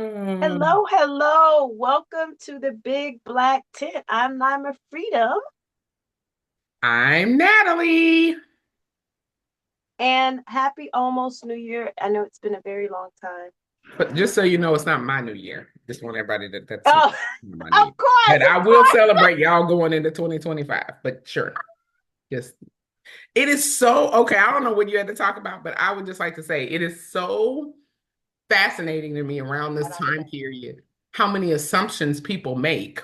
Hello, hello. Welcome to the Big Black Tent. I'm Lima Freedom. I'm Natalie. And happy almost New Year. I know it's been a very long time. But just so you know, it's not my new year. Just want everybody that's not Oh, my new year. of course, But I of will course. celebrate y'all going into 2025. But sure. Just it is so okay. I don't know what you had to talk about, but I would just like to say it is so fascinating to me around this Right off the time bat. period how many assumptions people make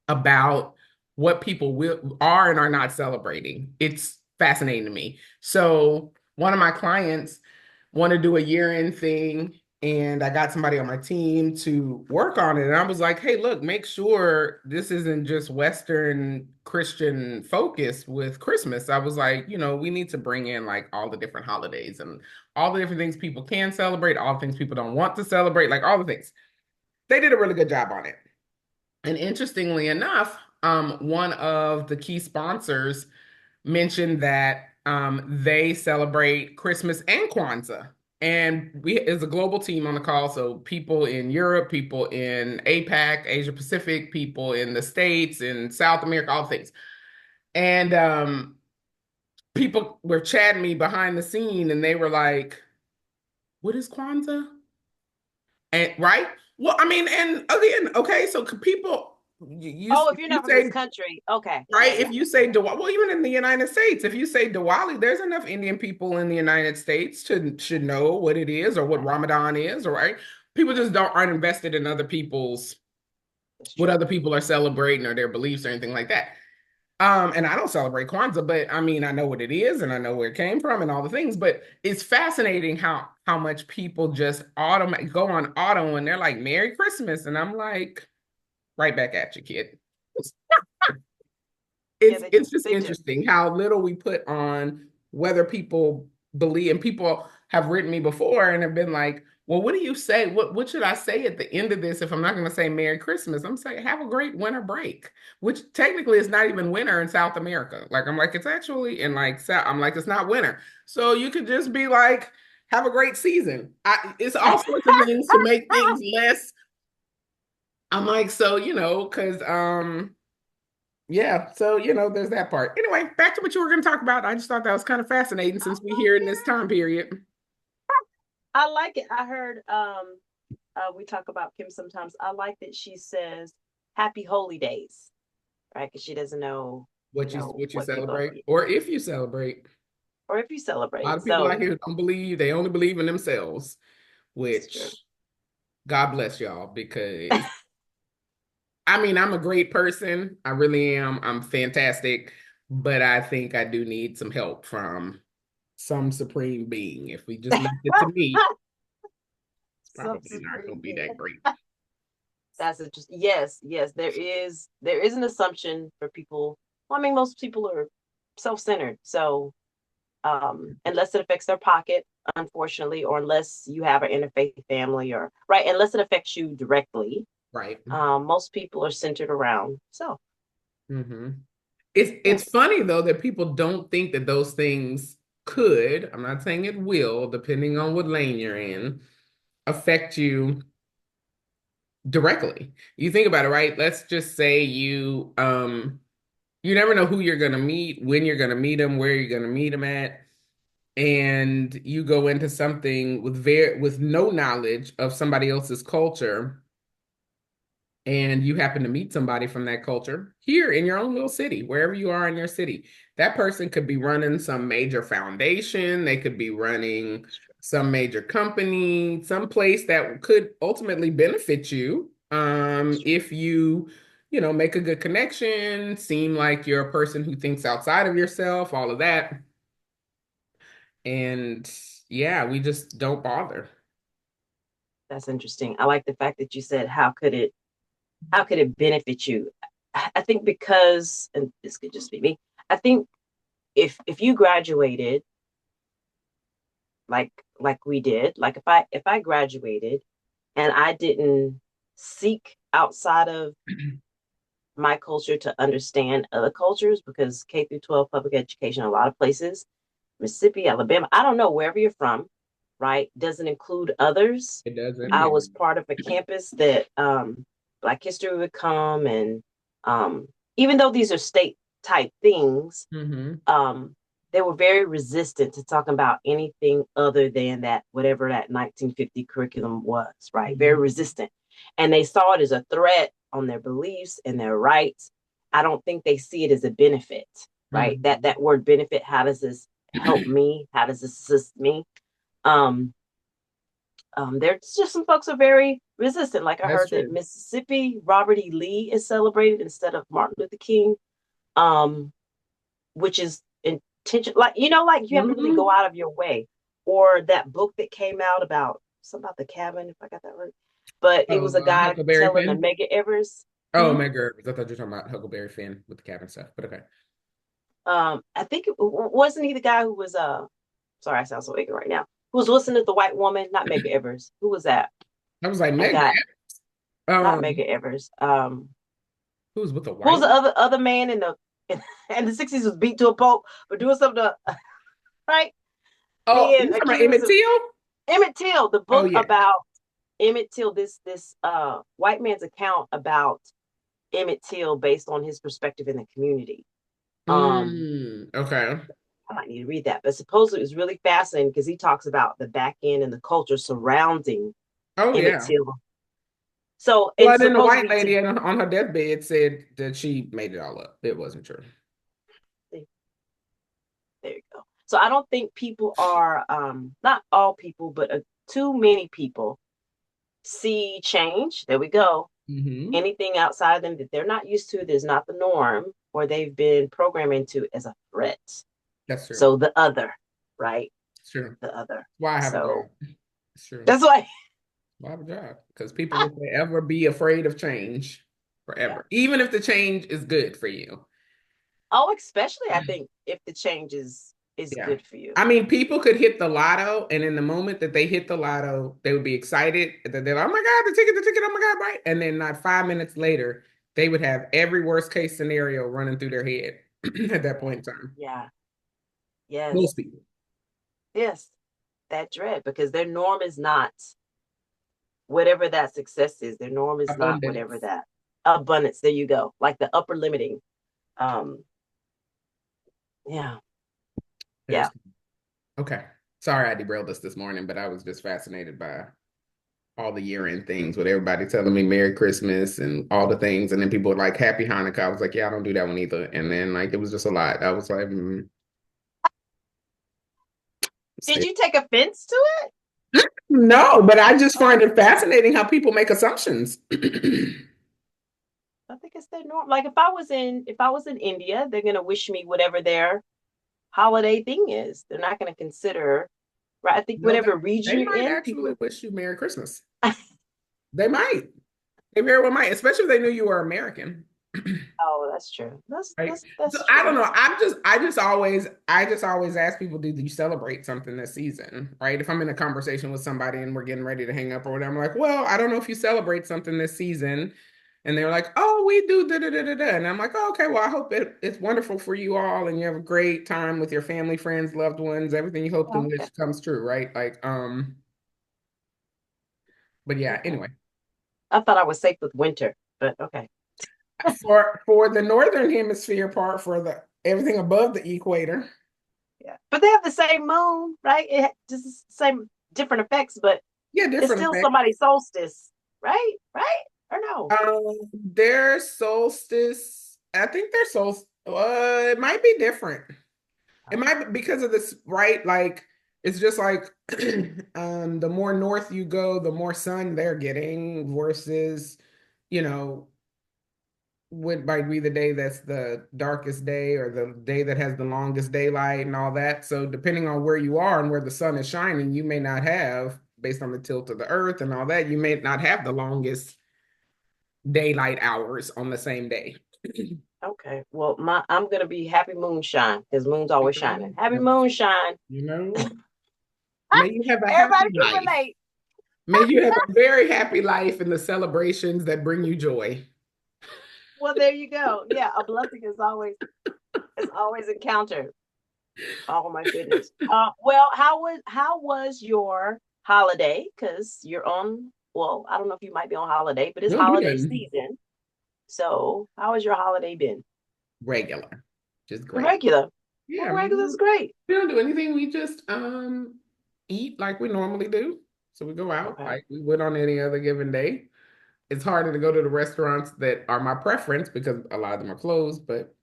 about what people will are and are not celebrating. It's fascinating to me. So one of my clients want to do a year-end thing, and I got somebody on my team to work on it. And I was like, hey, look, make sure this isn't just Western Christian focus with Christmas. I was like, we need to bring in like all the different holidays and all the different things people can celebrate, all the things people don't want to celebrate, like all the things. They did a really good job on it. And interestingly enough, one of the key sponsors mentioned that they celebrate Christmas and Kwanzaa. And we is a global team on the call. So people in Europe, people in APAC, Asia Pacific, people in the States, in South America, all things. And people were chatting me behind the scene and they were like, what is Kwanzaa? And right? Well, I mean, and again, okay, so could people Oh, if if you're you not from this say country. Okay. Yeah, right? yeah. If you say Diwali, well, even in the United States, if you say Diwali, there's enough Indian people in the United States to should know what it is or what Right. Ramadan is, all right? People just don't aren't invested in other people's That's what true. other people are celebrating or their beliefs or anything like that. And I don't celebrate Kwanzaa, but I mean I know what it is and I know where it came from and all the things. But it's fascinating how much people just automatic go on auto and they're like Merry Christmas, and I'm like right back at you, kid. Yeah, it's they do. it's just They do. interesting how little we put on whether people believe. And people have written me before and have been like, well, what do you say, what should I say at the end of this if I'm not going to say Merry Christmas? I'm saying have a great winter break, which technically is not even winter in South America. Like I'm like it's actually in like I'm like it's not winter, so you could just be like have a great season. It's all sorts of things to make things less. I'm like, so because yeah, so there's that part. Anyway, back to what you were going to talk about. I just thought that was kind of fascinating since we here in this Okay. time period. I like it. I heard we talk about Kim sometimes. I like that she says happy holy days, right? Because she doesn't know, What you what people, celebrate, or if you celebrate. or if you A lot celebrate. of people out So here don't believe; they only believe in themselves. it's true. Which God bless y'all, because I mean I'm a great person. I really am. I'm fantastic, but I think I do need some help from some supreme being. If we just left it to me, it's Some probably not going supreme to be being. that great. That's interesting. Yes, yes, there is an assumption for people. Well, I mean, most people are self-centered. So unless it affects their pocket, unfortunately, or unless you have an interfaith family, or right, unless it affects you directly, Right. most people are centered around. So Mm-hmm. It's yes. funny though that people don't think that those things could, I'm not saying it will, depending on what lane you're in, affect you directly. You think about it, right? Let's just say you never know who you're gonna meet, when you're gonna meet them, where you're gonna meet them at, and you go into something with no knowledge of somebody else's culture, and you happen to meet somebody from that culture here in your own little city, wherever you are in your city. That person could be running some major foundation, they could be running some major company, some place that could ultimately benefit you if you make a good connection, seem like you're a person who thinks outside of yourself, all of that. And yeah, we just don't bother. That's interesting. I like the fact that you said, how could it benefit you? I think because, and this could just be me, I think if you graduated like we did, like if I graduated and I didn't seek outside of my culture to understand other cultures, because K through 12 public education, a lot of places, Mississippi, Alabama, I don't know, wherever you're from, right, doesn't include others. It doesn't. I Yeah. was part of a campus that Black History would come, and even though these are state type things, Mm-hmm. um, they were very resistant to talking about anything other than that, whatever that 1950 curriculum was, right? Very Mm-hmm. resistant. And they saw it as a threat on their beliefs and their rights. I don't think they see it as a benefit, right? That word benefit, how does this help me? How does this assist me? Um, there's just some folks are very resistant. Like I That's heard that true. Mississippi, Robert E. Lee is celebrated instead of Martin Luther King, um, which is intention. Like like you have to really go Mm-hmm. out of your way. Or that book that came out about something about the cabin, if I got that right. But it was Oh, a guy Huckleberry telling the Finn. Mega Evers. Oh, Hmm? Meg Herbs. I thought you were talking about Huckleberry Finn with the cabin stuff, but okay. I think wasn't he the guy who was sorry, I sound so ignorant right now. Who was listening to the white woman? Not Mega Evers. Who was that? I was like, A Meg, guy, not um, Mega Evers. who's with the Who was white the one? other man in the in the 60s was beat to a pulp for doing something to, right? Oh, you Being talking about accused Emmett of Till? Emmett Till, the Oh book yeah. about Emmett Till, this white man's account about Emmett Till based on his perspective in the community. Um, Okay. I might need to read that, but supposedly it was really fascinating because he talks about the back end and the culture surrounding Oh Emmett yeah. Till. So, Well, and and then the white supposedly to lady on her deathbed said that she made it all up. It wasn't true. there you go. So I don't think people are not all people, but too many people see change. There we go. Hmm. Anything outside of them that they're not used to, that's not the norm, or they've been programmed into as a threat. That's true. So the other, right? It's true. The other. Why I have a So job. It's true. that's why. Why I have a job? Because people will forever be afraid of change. Yeah. Forever. Even if the change is good for you. Oh, especially I think if the change is Yeah. good for you. I mean, people could hit the lotto, and in the moment that they hit the lotto, they would be excited that they're like, oh my God, the ticket, oh my God, right? And then not 5 minutes later, they would have every worst case scenario running through their head at that point in time. Yeah. Most Yes. people. Yes. That dread because their norm is not whatever that success is. Their norm is not whatever Abundance. that abundance. There you go. Like the upper limiting. Um, yeah. Yes. Yeah. Okay. Sorry I derailed us this morning, but I was just fascinated by all the year-end things with everybody telling me Merry Christmas and all the things. And then people were like, Happy Hanukkah. I was like, yeah, I don't do that one either. And then like it was just a lot. I was like, Did you take offense to it? no, but I just find it fascinating how people make assumptions. I think it's their norm. Like if I was in India, they're gonna wish me whatever their holiday thing is. They're not gonna consider right. I think No, whatever region they you're might in, actually people. wish you Merry Christmas. They might. They very well might, especially if they knew you were American. Oh, that's true. That's Right. that's So that's I don't true. know. I just always ask people, do you celebrate something this season? Right. If I'm in a conversation with somebody and we're getting ready to hang up or whatever, I'm like, well, I don't know if you celebrate something this season. And they're like, oh, we do da da da da da. And I'm like, oh, okay, well, I hope it's wonderful for you all and you have a great time with your family, friends, loved ones, everything you hoped and Okay. wished comes true, right? But yeah, Okay. anyway. I thought I was safe with winter, but okay. For the northern hemisphere part, for the everything above the equator. Yeah. But they have the same moon, right? It just the same different effects, but Yeah, it's different still effects. somebody's solstice, right? Right? Or no? Their solstice, I think their solstice, it might be different. It might be because of this, right? Like, it's just like the more north you go, the more sun they're getting versus, you know, what might be the day that's the darkest day or the day that has the longest daylight and all that. So, depending on where you are and where the sun is shining, you may not have, based on the tilt of the earth and all that, you may not have the longest daylight hours on the same day. Okay. Well, I'm gonna be happy moonshine because moon's always shining. Happy moonshine. You know, may you have a happy Everybody can life. relate. May you have a very happy life in the celebrations that bring you joy. Well, there you go. Yeah, a blessing is always encountered. Oh my goodness. Well, how was your holiday? Because you're on, well, I don't know if you might be on holiday, but it's No, we holiday done season. So how has your holiday been? regular, just great. Regular. Yeah, Well, I mean, regular's great. we don't do anything. We just eat like we normally do. So we go out Okay. like we would on any other given day. It's harder to go to the restaurants that are my preference because a lot of them are closed, but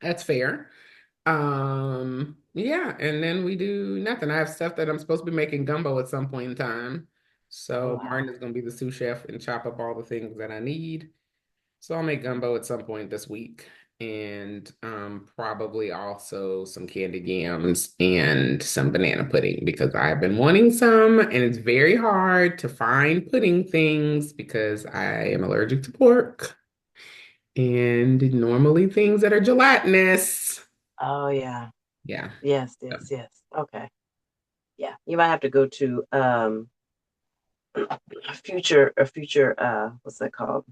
that's fair. Yeah, and then we do nothing. I have stuff that I'm supposed to be making gumbo at some point in time. Oh So Martin wow. is going to be the sous chef and chop up all the things that I need. So I'll make gumbo at some point this week, and probably also some candied yams and some banana pudding because I've been wanting some, and it's very hard to find pudding things because I am allergic to pork and normally things that are gelatinous. Oh yeah. Yeah. Yes, So yes, yes. Okay. Yeah. You might have to go to a future what's that called?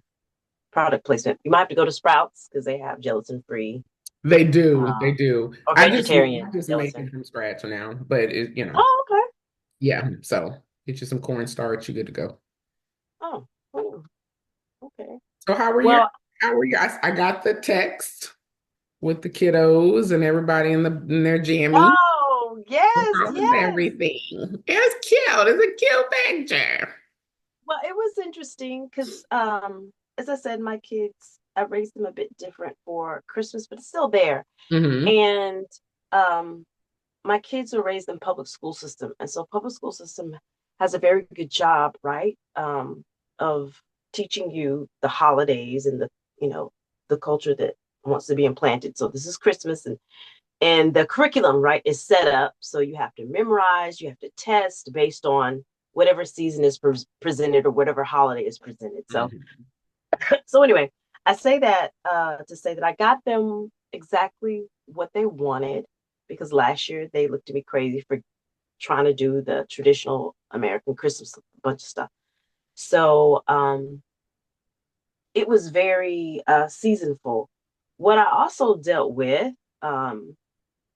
Product placement. You might have to go to Sprouts because they have gelatin free they do, they um do. or I vegetarian just make gelatin. it from scratch now, but Oh, okay. yeah. So get you some cornstarch, you're good to go. Oh, cool. Okay. So Well, how were you? I got the text with the kiddos and everybody in their jammy. oh, yes, How was yes. everything? It was cute. It's a cute picture. Well, it was interesting because, as I said, my kids, I raised them a bit different for Christmas, but it's still there. Hmm. And um, my kids were raised in public school system, and so public school system has a very good job, right, of teaching you the holidays and the culture that wants to be implanted. So this is Christmas, and the curriculum, right, is set up so you have to memorize, you have to test based on whatever season is presented or whatever holiday is presented. So Hmm. so anyway, I say that to say that I got them exactly what they wanted because last year they looked at me crazy for trying to do the traditional American Christmas bunch of stuff. So it was very seasonful. What I also dealt with um,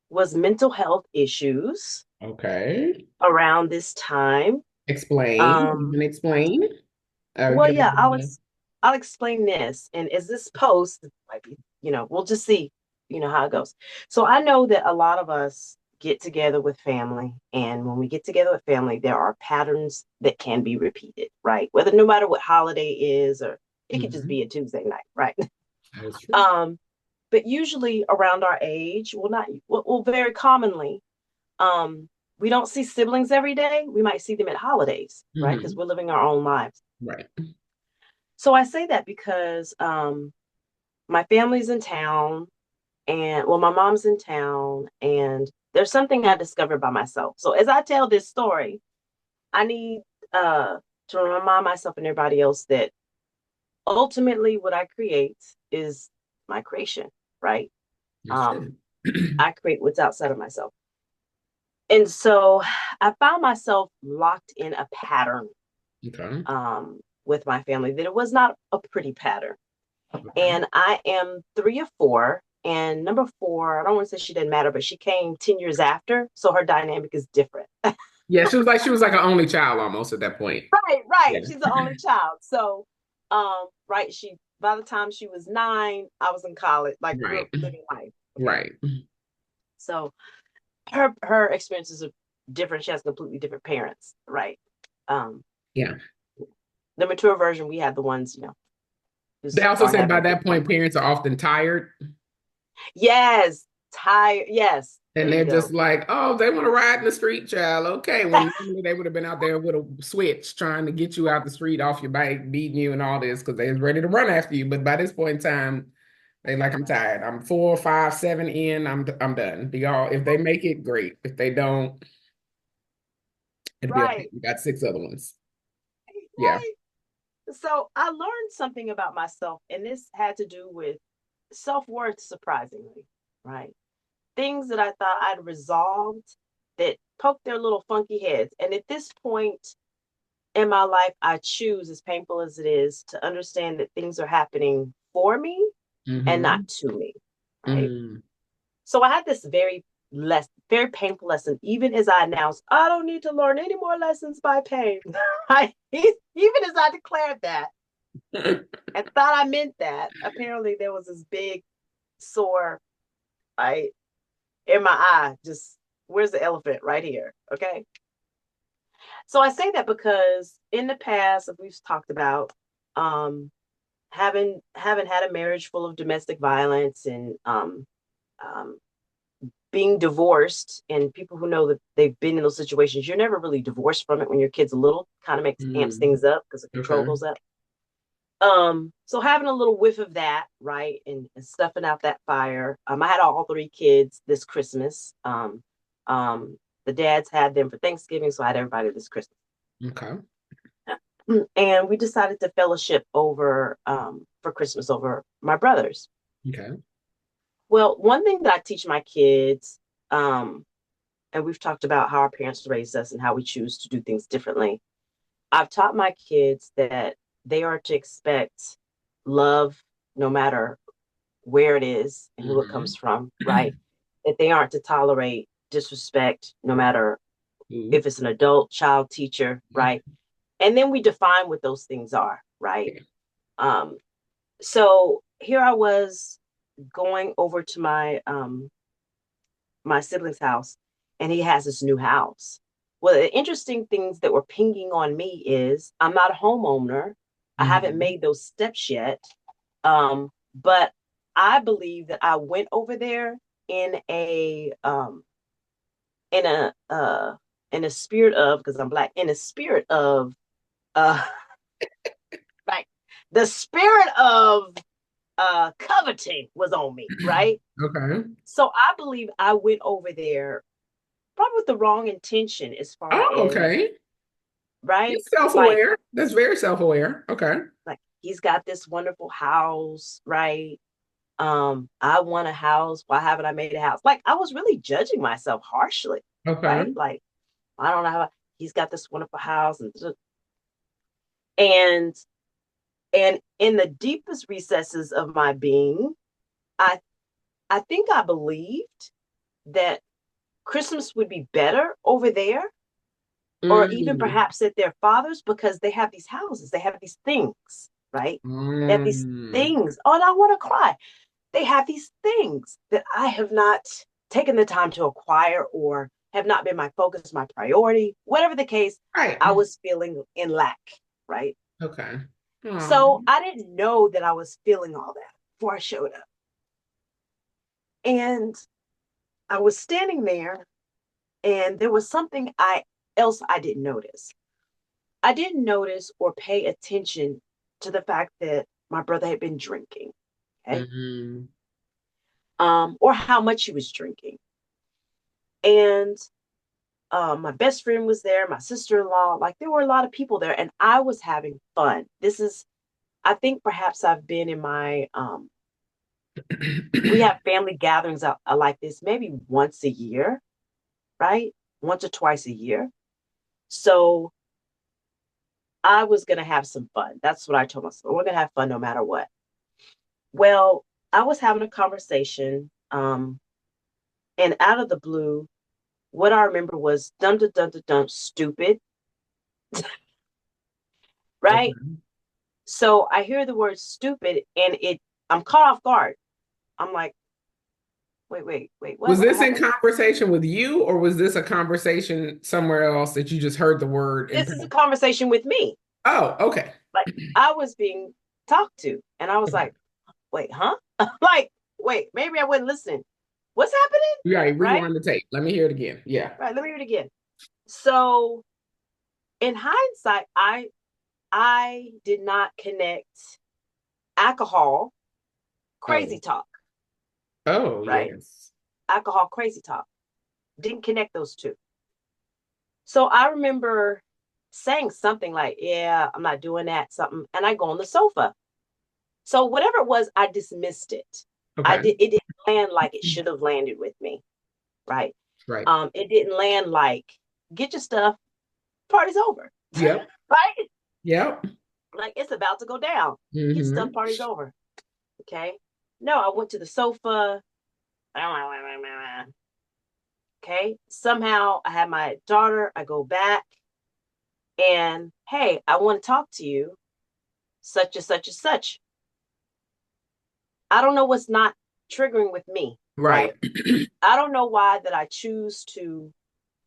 was mental health issues Okay. around this time. Explain. You Um, can explain. well, Give yeah, I'll us I'll explain this, and as this post might be, we'll just see, how it goes. So I know that a lot of us get together with family, and when we get together with family, there are patterns that can be repeated, right? Whether no matter what holiday is, or it could just mhm. be a Tuesday night, right? That is true. um, but usually around our age, well, not well, very commonly, um, we don't see siblings every day. We might see them at holidays, right? Because Hmm. we're living our own lives. Right. So I say that because my family's in town, and well, my mom's in town, and there's something I discovered by myself. So as I tell this story, I need uh, to remind myself and everybody else that ultimately what I create is my creation, right? You Um, should. I create what's outside of myself. And so I found myself locked in a pattern Okay. with my family that it was not a pretty pattern. Okay. And I am three of four. And number four, I don't want to say she didn't matter, but she came 10 years after. So her dynamic is different. Yeah, she was like an only child almost at that point. Right, right. Yeah. She's the only child. So, right, she by the time she was 9, I was in college, like real Right. living life. Okay. Right. So her experiences are different. She has completely different parents, right? Um, Yeah. the mature version, we have the ones, They who's also are say by having a that good point, time. parents are often tired Yes, tired. Yes, and there you they're just go. like, oh, they want to ride in the street, child. Okay. When normally they would have been out there with a switch trying to get you out the street off your bike, beating you and all this because they was ready to run after you. But by this point in time, they like, I'm tired. I'm 4, 5, 7 in. I'm done. Be all if they make it, great. If they don't, it'll be okay. Right, We got 6 other ones. Yeah. right. So I learned something about myself, and this had to do with self-worth, surprisingly, right? Things that I thought I'd resolved that poked their little funky heads. And at this point in my life, I choose, as painful as it is, to understand that things are happening for me and not Mm-hmm. to me, right? Mm-hmm. So I had this very very painful lesson. Even as I announced, I don't need to learn any more lessons by pain. Even as I declared that and thought I meant that, apparently there was this big sore, right, in my eye. Just where's the elephant? Right here. Okay. So I say that because in the past, we've talked about um, having had a marriage full of domestic violence and um, being divorced, and people who know that they've been in those situations, you're never really divorced from it when your kid's a little, kind of makes amps Mm, things up because the control okay. goes up. So having a little whiff of that, right, and stuffing out that fire. I had all three kids this Christmas. The dads had them for Thanksgiving, so I had everybody this Christmas. Okay. And we decided to fellowship over for Christmas over my brothers. Okay. Well, one thing that I teach my kids, um, and we've talked about how our parents raised us and how we choose to do things differently. I've taught my kids that they are to expect love no matter where it is and who it comes Mm-hmm. from, right? That they aren't to tolerate disrespect no matter Ooh. if it's an adult, child, teacher, right? And then we define what those things are, right? Okay. Um, so here I was going over to my sibling's house, and he has this new house. Well, the interesting things that were pinging on me is I'm not a homeowner. I haven't Mm-hmm. made those steps yet. But I believe that I went over there in a in a uh in a spirit of, because I'm black, in a spirit of uh like the spirit of coveting was on me, right? Okay. So I believe I went over there probably with the wrong intention as far Oh, as, okay. right? It's Like, self-aware. That's very self-aware. Okay. like he's got this wonderful house, right? I want a house. Why haven't I made a house? Like I was really judging myself harshly, Okay. right? Like I don't know how he's got this wonderful house and and in the deepest recesses of my being, I I think I believed that Christmas would be better over there, or even Mm. perhaps at their fathers, because they have these houses, they have these things, right? They have these Mm. things. Oh, and I want to cry. They have these things that I have not taken the time to acquire or have not been my focus, my priority, whatever the case. Right. I was feeling in lack, right? Okay. So Oh. I didn't know that I was feeling all that before I showed up. And I was standing there, and there was something I didn't notice. I didn't notice or pay attention to the fact that my brother had been drinking, okay? Mm-hmm. Or how much he was drinking. And my best friend was there, my sister-in-law, like there were a lot of people there, and I was having fun. This is, I think perhaps I've been in my we have family gatherings like this maybe once a year, right? Once or twice a year. So I was gonna have some fun. That's what I told myself. We're gonna have fun no matter what. Well, I was having a conversation, and out of the blue, what I remember was dum dum dum dum dum stupid, right? Okay. So I hear the word stupid, and I'm caught off guard. I'm like, wait, Was what this in happened? conversation with you, or was this a conversation somewhere else that you just heard the word and This is a conversation with me. oh, okay. Like I was being talked to, and I was Okay. like, wait, huh? Like, wait, maybe I wasn't listening. What's happening? Right, Right? rewind the tape. Let me hear it again. Yeah. Right. Let me hear it again. So in hindsight, I did not connect alcohol, crazy Oh. talk, Oh, right? yes. Alcohol, crazy talk. Didn't connect those two. So I remember saying something like, yeah, I'm not doing that, something. And I go on the sofa. So whatever it was, I dismissed it. Okay. It didn't land like it should have landed with me, right? Right. It didn't land like, get your stuff, party's over. Yep. Right? Yep. Like it's about to go down. Get stuff, Mm-hmm. party's over. Okay. No, I went to the sofa. Okay. Somehow I had my daughter, I go back and hey, I want to talk to you, such and such and such. I don't know what's not triggering with me, Right. right? I don't know why that I choose to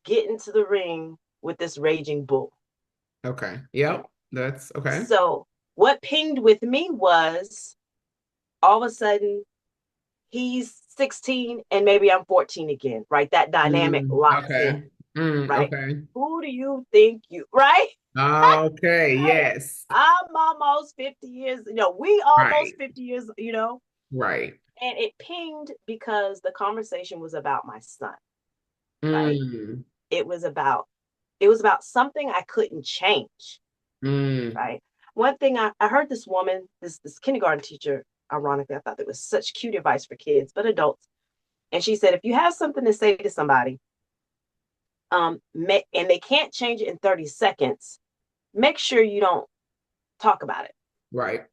get into the ring with this raging bull. Okay. Yep. That's okay. So what pinged with me was all of a sudden he's 16 and maybe I'm 14 again, right? That dynamic locks in, Okay. right? Okay. Who do you think you, right? Okay. Hey, Yes. I'm almost 50 years, we almost Right. 50 years, Right. and it pinged because the conversation was about my son, right? Mm. It was about it was about something I couldn't change, Mm. right? One thing I heard this woman, this kindergarten teacher, ironically, I thought that was such cute advice for kids, but adults. And she said, if you have something to say to somebody, and they can't change it in 30 seconds, make sure you don't talk about it. Right.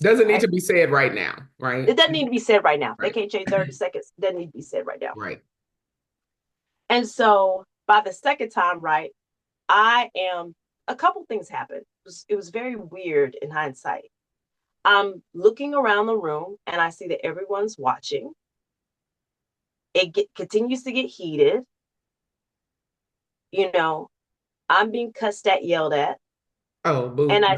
Doesn't need Right? to be said right now. It Right. doesn't need to be said right now. They Right. can't change 30 seconds. It doesn't need to be said right now. Right. And so by the second time, right, I am a couple things happened. It was very weird in hindsight. I'm looking around the room and I see that everyone's watching. Continues to get heated. You know, I'm being cussed at, yelled at, Oh, and boo.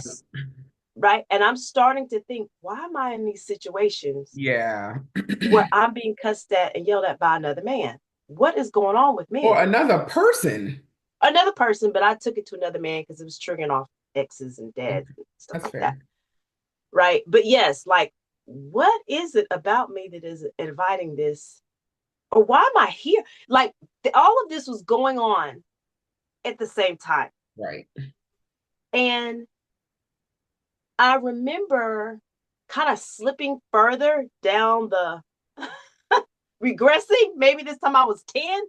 right, and I'm starting to think, why am I in these situations Yeah. where I'm being cussed at and yelled at by another man? What is going on with Or me? another person. Another person, but I took it to another man because it was triggering off exes and dads and stuff That's like that. fair. Right. But yes, like, what is it about me that is inviting this? Or why am I here? Like, all of this was going on at the same time. Right. And I remember kind of slipping further down the regressing. Maybe this time I was 10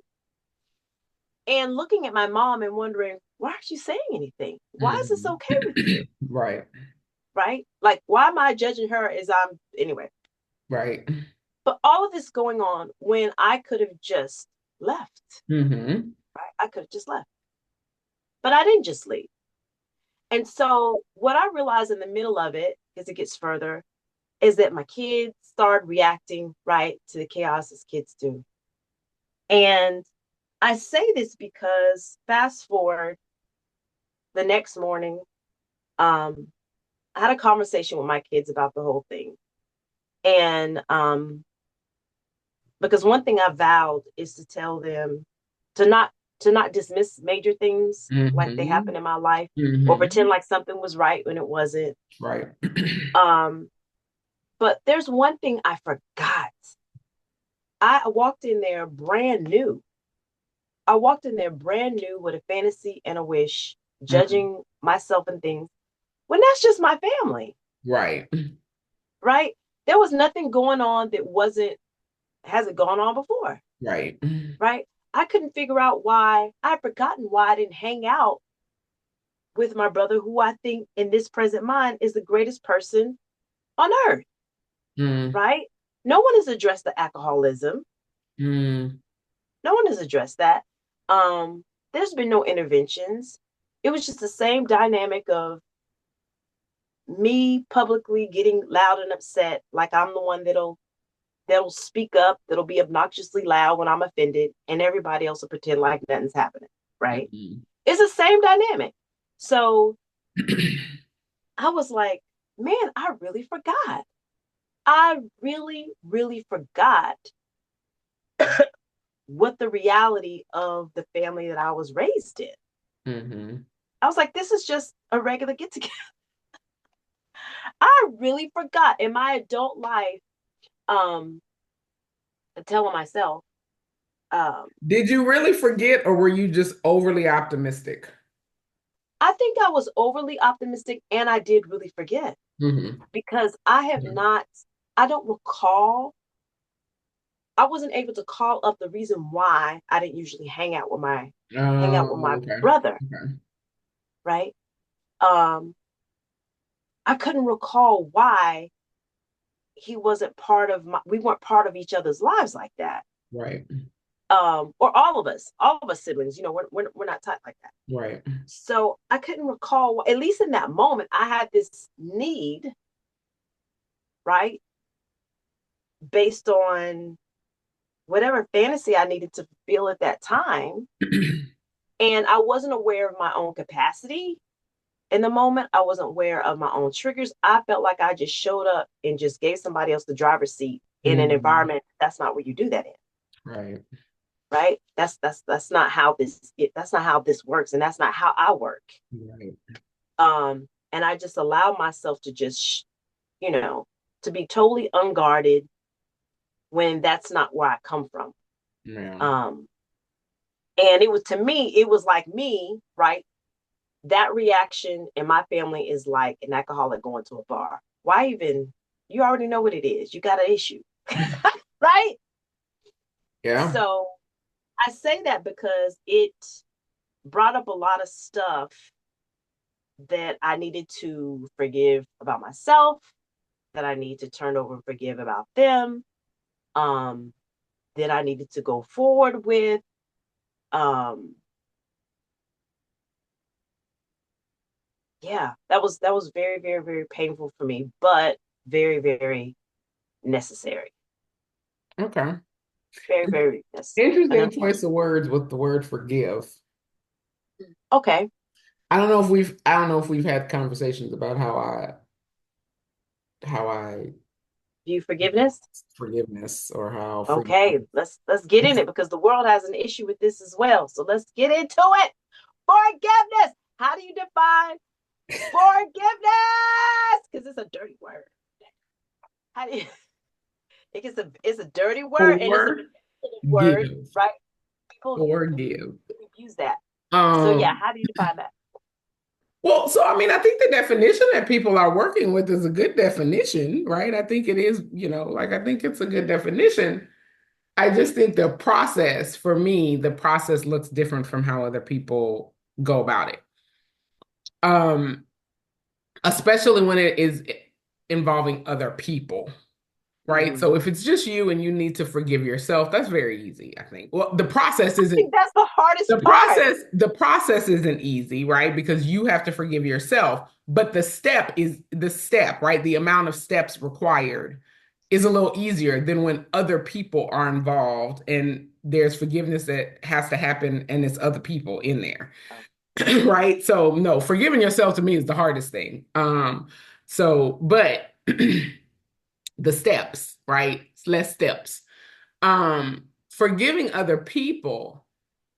and looking at my mom and wondering, why aren't you saying anything? Why is this Mhm. okay with you? Right. Right? Like, why am I judging her as I'm, anyway? Right. But all of this going on when I could have just left, Mm-hmm. right? I could have just left, but I didn't just leave. And so, what I realized in the middle of it, as it gets further, is that my kids started reacting right to the chaos as kids do. And I say this because fast forward the next morning, um, I had a conversation with my kids about the whole thing. And because one thing I vowed is to tell them to not to not dismiss major things like they Mm-hmm. happen in my life or Mm-hmm. pretend like something was right when it wasn't. Right. Um, but there's one thing I forgot. I walked in there brand new. I walked in there brand new with a fantasy and a wish, Mm-hmm. judging myself and things when that's just my family, Right. right? There was nothing going on that hasn't gone on before, Right. right? I couldn't figure out why. I'd forgotten why I didn't hang out with my brother, who I think in this present mind is the greatest person on earth, Mm-hmm. right? No one has addressed the alcoholism. No one has addressed that. Um, there's been no interventions. It was just the same dynamic of me publicly getting loud and upset, like I'm the one that'll speak up, that'll be obnoxiously loud when I'm offended, and everybody else will pretend like nothing's happening, right? Mm-hmm. It's the same dynamic. So I was like, man, I really forgot. I really, really forgot what the reality of the family that I was raised in. Mm-hmm. I was like, this is just a regular get together. I really forgot in my adult life, um, telling myself, um, Did you really forget, or were you just overly optimistic? I think I was overly optimistic and I did really forget Mm-hmm. because I don't recall, I wasn't able to call up the reason why I didn't usually hang out with my Oh, okay. brother, Okay. right? Um, I couldn't recall why we weren't part of each other's lives like that. Right. Or all of us siblings, we're not taught like that. Right. So I couldn't recall, at least in that moment, I had this need, right, based on whatever fantasy I needed to feel at that time. And I wasn't aware of my own capacity in the moment. I wasn't aware of my own triggers. I felt like I just showed up and just gave somebody else the driver's seat in an Mm, environment that's not where you do that in. right. Right? That's not how that's not how this works, and that's not how I work. Right. And I just allow myself to just, you know, to be totally unguarded when that's not where I come from. Yeah. Um, and it was, to me, it was like me, right? That reaction in my family is like an alcoholic going to a bar. Why even? You already know what it is. You got an issue, right? Yeah. So I say that because it brought up a lot of stuff that I needed to forgive about myself, that I need to turn over and forgive about them, um, that I needed to go forward with. Um, yeah, that was very, very, very painful for me, but very, very necessary. Okay. Very, very necessary. And Interesting choice unfortunately, of words with the word forgive. okay, I don't know if we've had conversations about how I view forgiveness. forgiveness or how Okay, forgiveness. let's get in it because the world has an issue with this as well. So let's get into it. Forgiveness. How do you define forgiveness? Because it's a dirty word. How do you, it's a dirty word and it's a manipulative word, Forgive. right? People Forgive. use that. So yeah, Um, how do you define that? well, so I mean, I think the definition that people are working with is a good definition, right? I think it is, like I think it's a good definition. I just think the process, for me, the process looks different from how other people go about it. Um, Especially when it is involving other people, right? Mm. So if it's just you and you need to forgive yourself, that's very easy, I think. Well, I think that's the hardest part. the process isn't easy, right? Because you have to forgive yourself, but the step, right? The amount of steps required is a little easier than when other people are involved and there's forgiveness that has to happen and it's other people in there. Oh, Right? So no, forgiving yourself to me is the hardest thing. But the steps, right? It's less steps. Forgiving other people,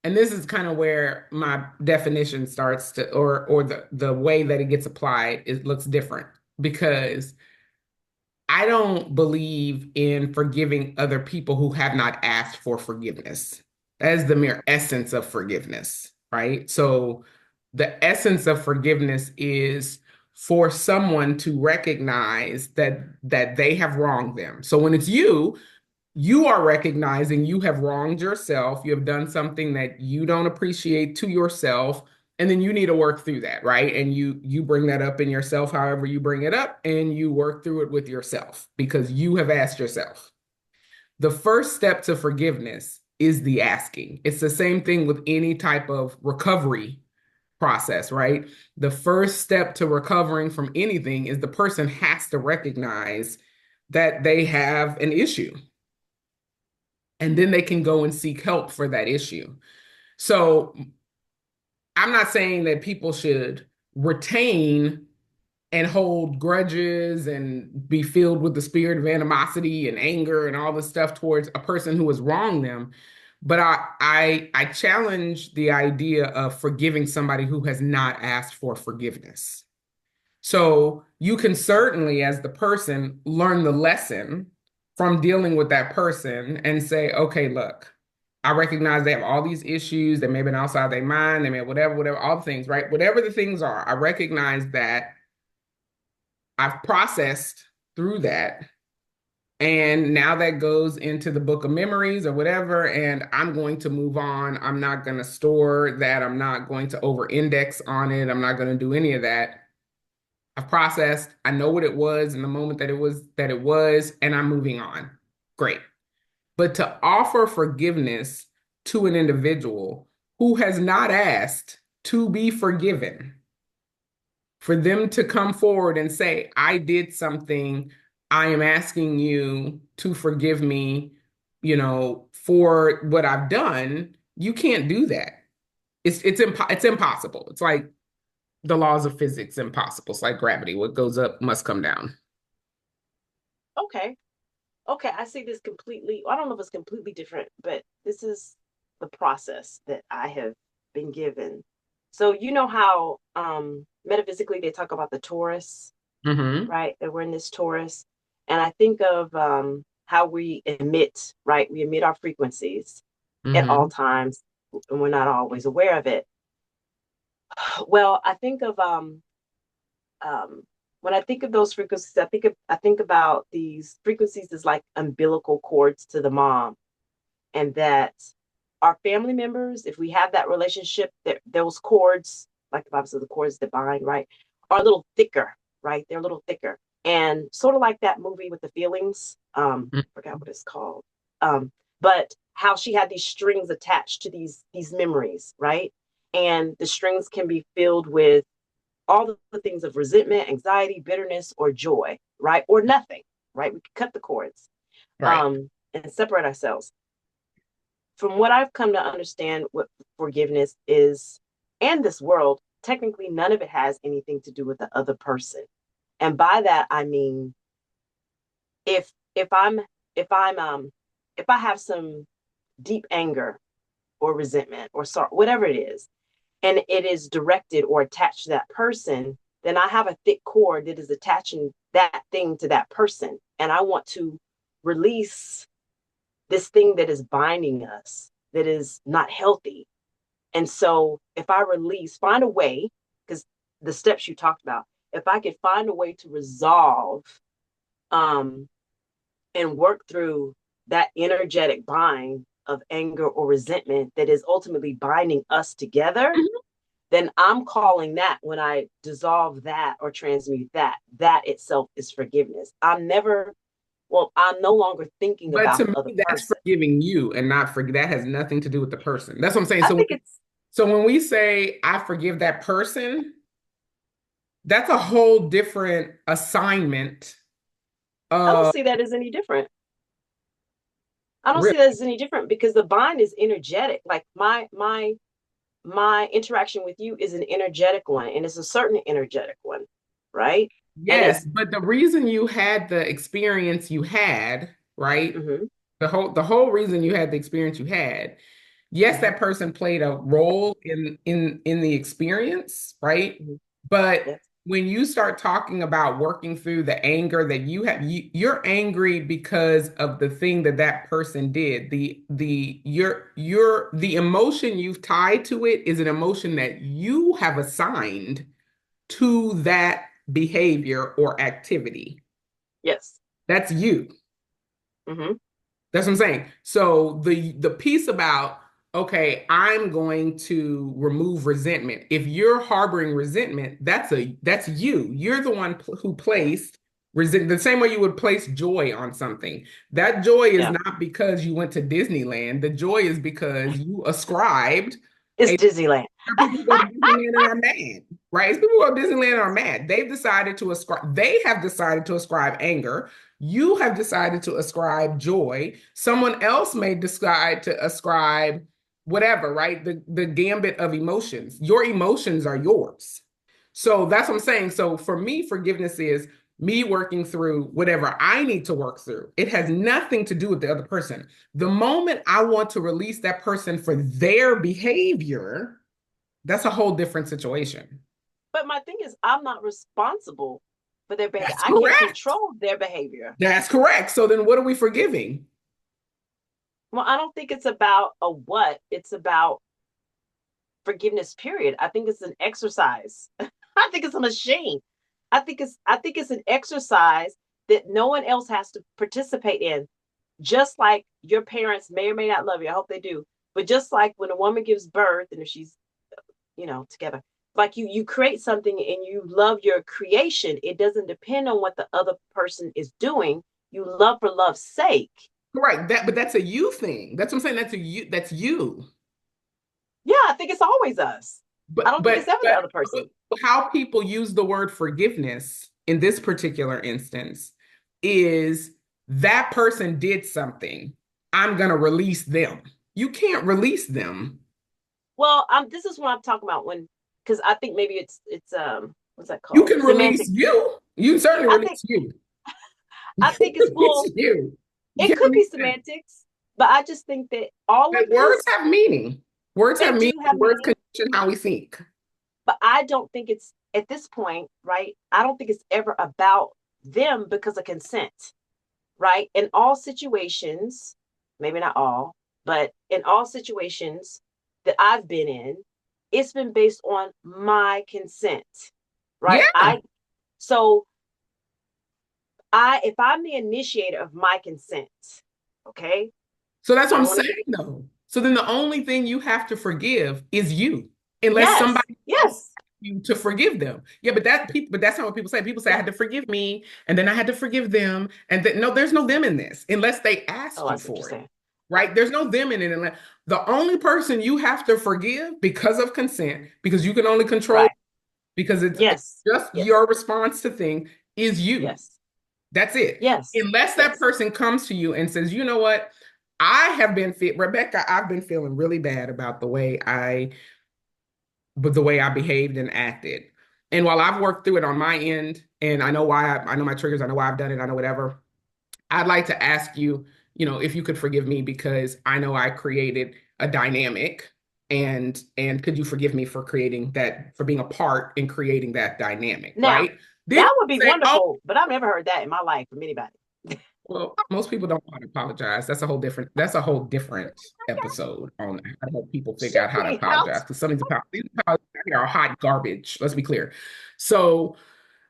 and this is kind of where my definition starts to, or the way that it gets applied, it looks different because I don't believe in forgiving other people who have not asked for forgiveness. That is the mere essence of forgiveness, right? So the essence of forgiveness is for someone to recognize that they have wronged them. So when it's you are recognizing you have wronged yourself, you have done something that you don't appreciate to yourself, and then you need to work through that, right? And you bring that up in yourself however you bring it up, and you work through it with yourself because you have asked yourself. The first step to forgiveness is the asking. It's the same thing with any type of recovery process, right? The first step to recovering from anything is the person has to recognize that they have an issue, and then they can go and seek help for that issue. So I'm not saying that people should retain and hold grudges and be filled with the spirit of animosity and anger and all this stuff towards a person who has wronged them. But I challenge the idea of forgiving somebody who has not asked for forgiveness. So you can certainly, as the person, learn the lesson from dealing with that person and say, okay, look, I recognize they have all these issues. They may have been outside their mind. They may have whatever, all the things, right? Whatever the things are, I recognize that I've processed through that. And now that goes into the book of memories or whatever. And I'm going to move on. I'm not going to store that. I'm not going to over index on it. I'm not going to do any of that. I've processed. I know what it was in the moment that it was, and I'm moving on. Great. But to offer forgiveness to an individual who has not asked to be forgiven, for them to come forward and say, I did something, I am asking you to forgive me, for what I've done, you can't do that. It's impossible. It's like the laws of physics impossible. It's like gravity. What goes up must come down. Okay. Okay, I see this completely. I don't know if it's completely different, but this is the process that I have been given. So you know how metaphysically they talk about the torus, Mm-hmm. right? That we're in this torus. And I think of how we emit, right? We emit our frequencies at all Mm-hmm. times, and we're not always aware of it. Well, I think of um, when I think of those frequencies, I think about these frequencies as like umbilical cords to the mom, and that our family members, if we have that relationship, that those cords, like the Bible says, the cords that bind, right, are a little thicker, right? They're a little thicker, and sort of like that movie with the feelings. Forgot what it's called. But how she had these strings attached to these memories, right? And the strings can be filled with all the things of resentment, anxiety, bitterness, or joy, right? Or nothing, right? We can cut the cords Right. and separate ourselves. From what I've come to understand, what forgiveness is, and this world, technically none of it has anything to do with the other person. And by that I mean, if if I'm if I'm if I have some deep anger or resentment or sorrow, whatever it is, and it is directed or attached to that person, then I have a thick cord that is attaching that thing to that person. And I want to release this thing that is binding us, that is not healthy. And so if I release, find a way, because the steps you talked about, if I could find a way to resolve um, and work through that energetic bind of anger or resentment that is ultimately binding us together, then I'm calling that, when I dissolve that or transmute that, that itself is forgiveness. I'm no longer thinking But about to the other me, that's person. forgiving you and not for that has nothing to do with the person. That's what I'm saying. I So, think it's, so when we say I forgive that person, that's a whole different assignment I don't of see that as any different. I don't real. see that as any different because the bind is energetic. Like my interaction with you is an energetic one, and it's a certain energetic one, right? And Yes, but the reason you had the experience you had, right? mhm, The whole reason you had the experience you had, yes, mhm, that person played a role in the experience, right? mhm, But yes, when you start talking about working through the anger that you have, you're angry because of the thing that that person did. The emotion you've tied to it is an emotion that you have assigned to that behavior or activity. yes, That's you. mhm, That's what I'm saying. So the piece about, okay, I'm going to remove resentment. If you're harboring resentment, that's you. You're the one who placed resent the same way you would place joy on something. That joy is yeah. not because you went to Disneyland. The joy is because you ascribed It's a Disneyland. there are people who go to Disneyland and are mad, right? It's people who go to Disneyland and are mad. They have decided to ascribe anger. You have decided to ascribe joy. Someone else may decide to ascribe whatever, right? The gambit of emotions. Your emotions are yours. So that's what I'm saying. So for me, forgiveness is me working through whatever I need to work through. It has nothing to do with the other person. The moment I want to release that person for their behavior, that's a whole different situation. But my thing is, I'm not responsible for their behavior. That's I can't correct. control their behavior. That's correct. So then what are we forgiving? Well, I don't think it's about a what. It's about forgiveness, period. I think it's an exercise. I think it's a machine. I think it's an exercise that no one else has to participate in. Just like your parents may or may not love you. I hope they do. But just like when a woman gives birth and if she's, together, like you create something and you love your creation, it doesn't depend on what the other person is doing. You love for love's sake. Right. But that's a you thing. That's what I'm saying. That's a you. That's you. Yeah, I think it's always us. I But don't think it's but ever the but other person. how people use the word forgiveness in this particular instance is that person did something. I'm gonna release them. You can't release them. Well, this is what I'm talking about when, because I think maybe it's what's that You called? can release Semantic. you. You can certainly I think release you. I You think can it's release well, you. You it can't could be release them. semantics, but I just think that all But of words this, have meaning. Words they have do meaning. have Words meaning, condition how we think. but I don't think it's at this point, right? I don't think it's ever about them because of consent, right? In all situations, maybe not all, but in all situations that I've been in, it's been based on my consent, right? Yeah. So if I'm the initiator of my consent, okay, So that's what I I'm don't want to saying, get though. So then the only thing you have to forgive is you, unless yes, somebody asks yes, you to forgive them. Yeah, but that's not what people say. People say I yeah. had to forgive me, and then I had to forgive them, and then no, there's no them in this unless they Oh, ask I you see what you're for it, saying. Right, right? There's no them in it. Unless the only person you have to forgive because of consent, because you can only control, right. because it's Yes, just yes, your response to thing is you. yes, That's it. yes, Unless that yes. person comes to you and says, you know what, I have been fit, Rebecca, I've been feeling really bad about the way I behaved and acted. And while I've worked through it on my end, and I know I know my triggers, I know why I've done it, I know whatever. I'd like to ask you, if you could forgive me because I know I created a dynamic, and could you forgive me for creating that, for being a part in creating that dynamic, Now, right? Then that would be say, oh, wonderful, but I've never heard that in my life from anybody. well, most people don't know how to apologize. That's a whole different episode on how to help people figure Should out how to be how apologize. Because some of these apologies are hot garbage. Let's be clear. So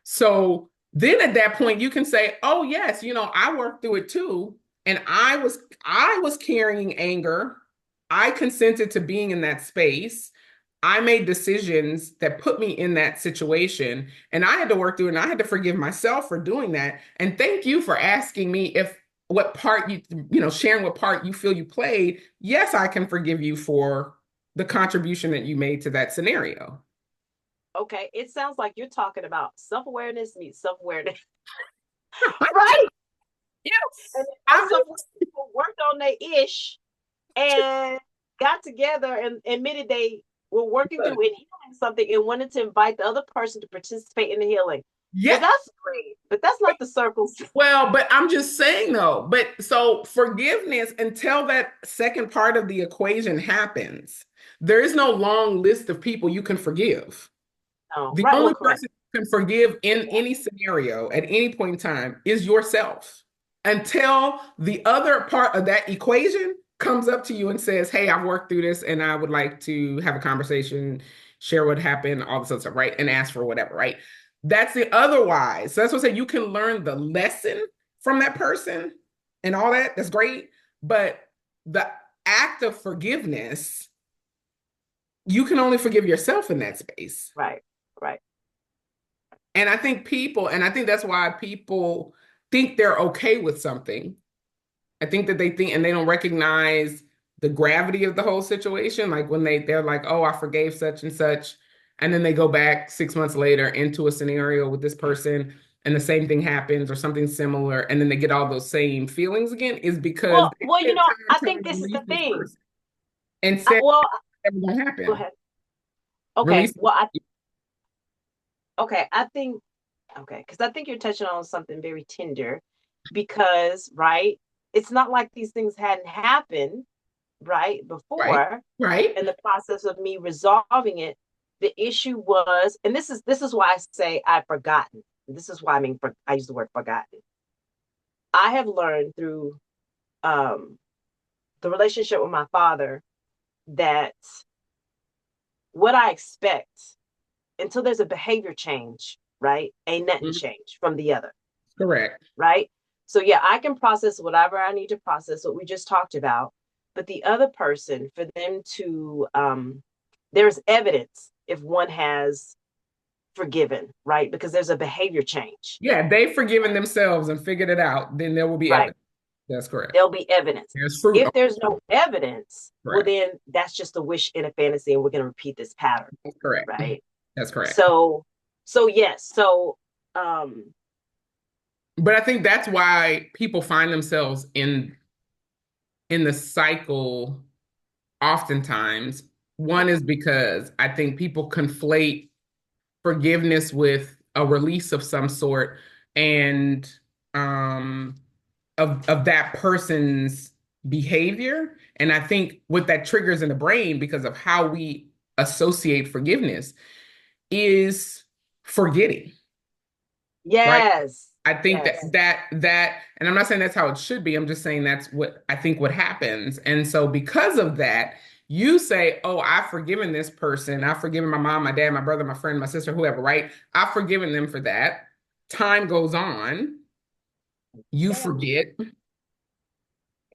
so then at that point you can say, "Oh yes, I worked through it too, and I was carrying anger. I consented to being in that space. I made decisions that put me in that situation, and I had to work through it, and I had to forgive myself for doing that. And thank you for asking me if what part sharing what part you feel you played. Yes, I can forgive you for the contribution that you made to that scenario." okay, it sounds like you're talking about self-awareness meets self-awareness, right? Yes. And those I'm self-awareness people worked on their ish and got together and admitted they were working through and healing something and wanted to invite the other person to participate in the healing. Well, Yeah. that's great, but that's not the circles. Well, but I'm just saying though, but so forgiveness, until that second part of the equation happens, there is no long list of people you can forgive. No, The right. Well, only correct. person you can forgive in Yeah. any scenario at any point in time is yourself. Until the other part of that equation comes up to you and says, "Hey, I've worked through this and I would like to have a conversation, share what happened, all this other stuff," right? And ask for whatever, right? That's the otherwise. So that's what I say. You can learn the lesson from that person and all that. That's great. But the act of forgiveness, you can only forgive yourself in that space. Right. Right. And I think that's why people think they're okay with something. I think that they think and they don't recognize the gravity of the whole situation. Like when they're like, "Oh, I forgave such and such," and then they go back 6 months later into a scenario with this person and the same thing happens or something similar, and then they get all those same feelings again, is because they Well, spent time I trying think to this is the release this thing. person and said Well, it's never gonna go happen. ahead. Okay. Release. Well, okay. I think okay, because I think you're touching on something very tender, because right, it's not like these things hadn't happened right Right. before. Right. In the process of me resolving it, the issue was, and this is why I say I've forgotten. This is why I use the word forgotten. I have learned through um, the relationship with my father that what I expect until there's a behavior change, right? Ain't nothing Mhm. changed from the other, Correct. right? So yeah, I can process whatever I need to process, what we just talked about. But the other person, for them to there's evidence if one has forgiven, right? Because there's a behavior change. Yeah, they've forgiven themselves and figured it out, then there will be Right. evidence. That's correct. There'll be evidence. There's fruit. If there's no evidence, well, Correct. then that's just a wish and a fantasy, and we're going to repeat this pattern, That's correct. right? That's correct. So, so yes, so But I think that's why people find themselves in the cycle oftentimes. One is because I think people conflate forgiveness with a release of some sort and um of that person's behavior. And I think what that triggers in the brain because of how we associate forgiveness is forgetting, right? yes, I think that yes, and I'm not saying that's how it should be. I'm just saying that's what I think what happens. And so because of that, you say, "Oh, I've forgiven this person. I've forgiven my mom, my dad, my brother, my friend, my sister, whoever, right? I've forgiven them for that." Time goes on, you yeah, forget,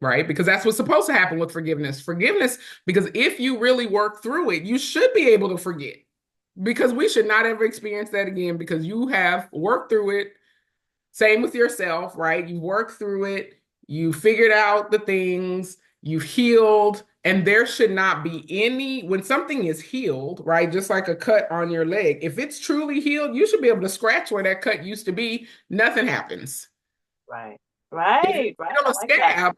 right? Because that's what's supposed to happen with forgiveness. Forgiveness, because if you really work through it, you should be able to forget. Because we should not ever experience that again because you have worked through it. Same with yourself, right? You work through it, you figured out the things, you've healed, and there should not be any, when something is healed, right? Just like a cut on your leg, if it's truly healed, you should be able to scratch where that cut used to be. Nothing happens. right, If it's right, right. still a I like that. scab,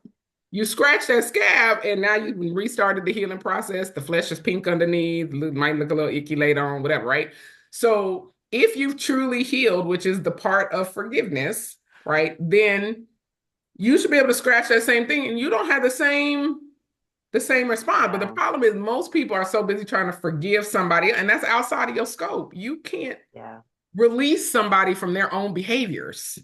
you scratch that scab, and now you've restarted the healing process. The flesh is pink underneath, might look a little icky later on, whatever, right? So if you've truly healed, which is the part of forgiveness, right, then you should be able to scratch that same thing, and you don't have the same response. But the Yeah, problem is most people are so busy trying to forgive somebody, and that's outside of your scope. You can't yeah, release somebody from their own behaviors.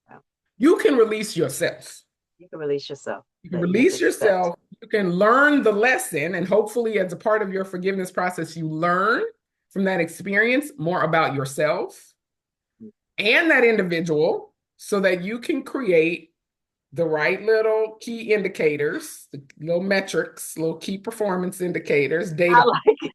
yeah. You can release yourself. You can release yourself, You can but you have to release accept. yourself. You can learn the lesson. And hopefully, as a part of your forgiveness process, you learn from that experience more about yourself and that individual so that you can create the right little key indicators, the little metrics, little key performance indicators, I data. like it.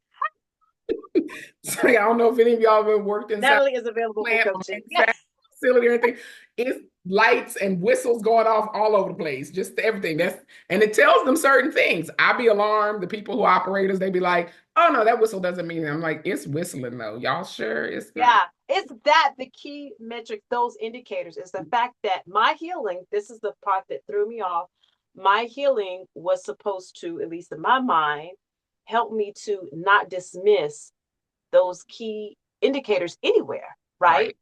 So I don't know if any of y'all have ever worked inside Natalie is available for plant or coaching. Yes. manufacturing facility or anything, it's lights and whistles going off all over the place, just everything. And it tells them certain things. I be alarmed. The people who operators, they be like, "Oh no, that whistle doesn't mean it." I'm like, "It's whistling though. Y'all sure it's not?" Yeah, it's that the key metric, those indicators, is the fact that my healing, this is the part that threw me off. My healing was supposed to, at least in my mind, help me to not dismiss those key indicators anywhere, right? Right,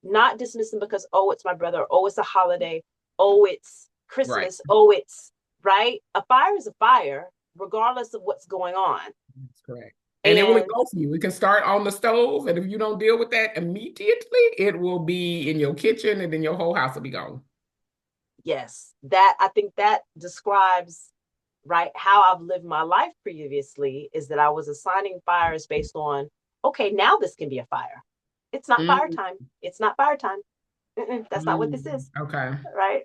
Not dismiss them because, oh, it's my brother, oh, it's a holiday, oh, it's right. Christmas, oh, it's right. A fire is a fire, regardless of what's going on. That's correct. And it will And engulf you. We can start on the stove, and if you don't deal with that immediately, it will be in your kitchen, and then your whole house will be gone. yes, that I think that describes right how I've lived my life previously is that I was assigning fires based on, okay, now this can be a fire. It's not fire Mm, time. It's not fire time. That's not what this mm, is, okay. right?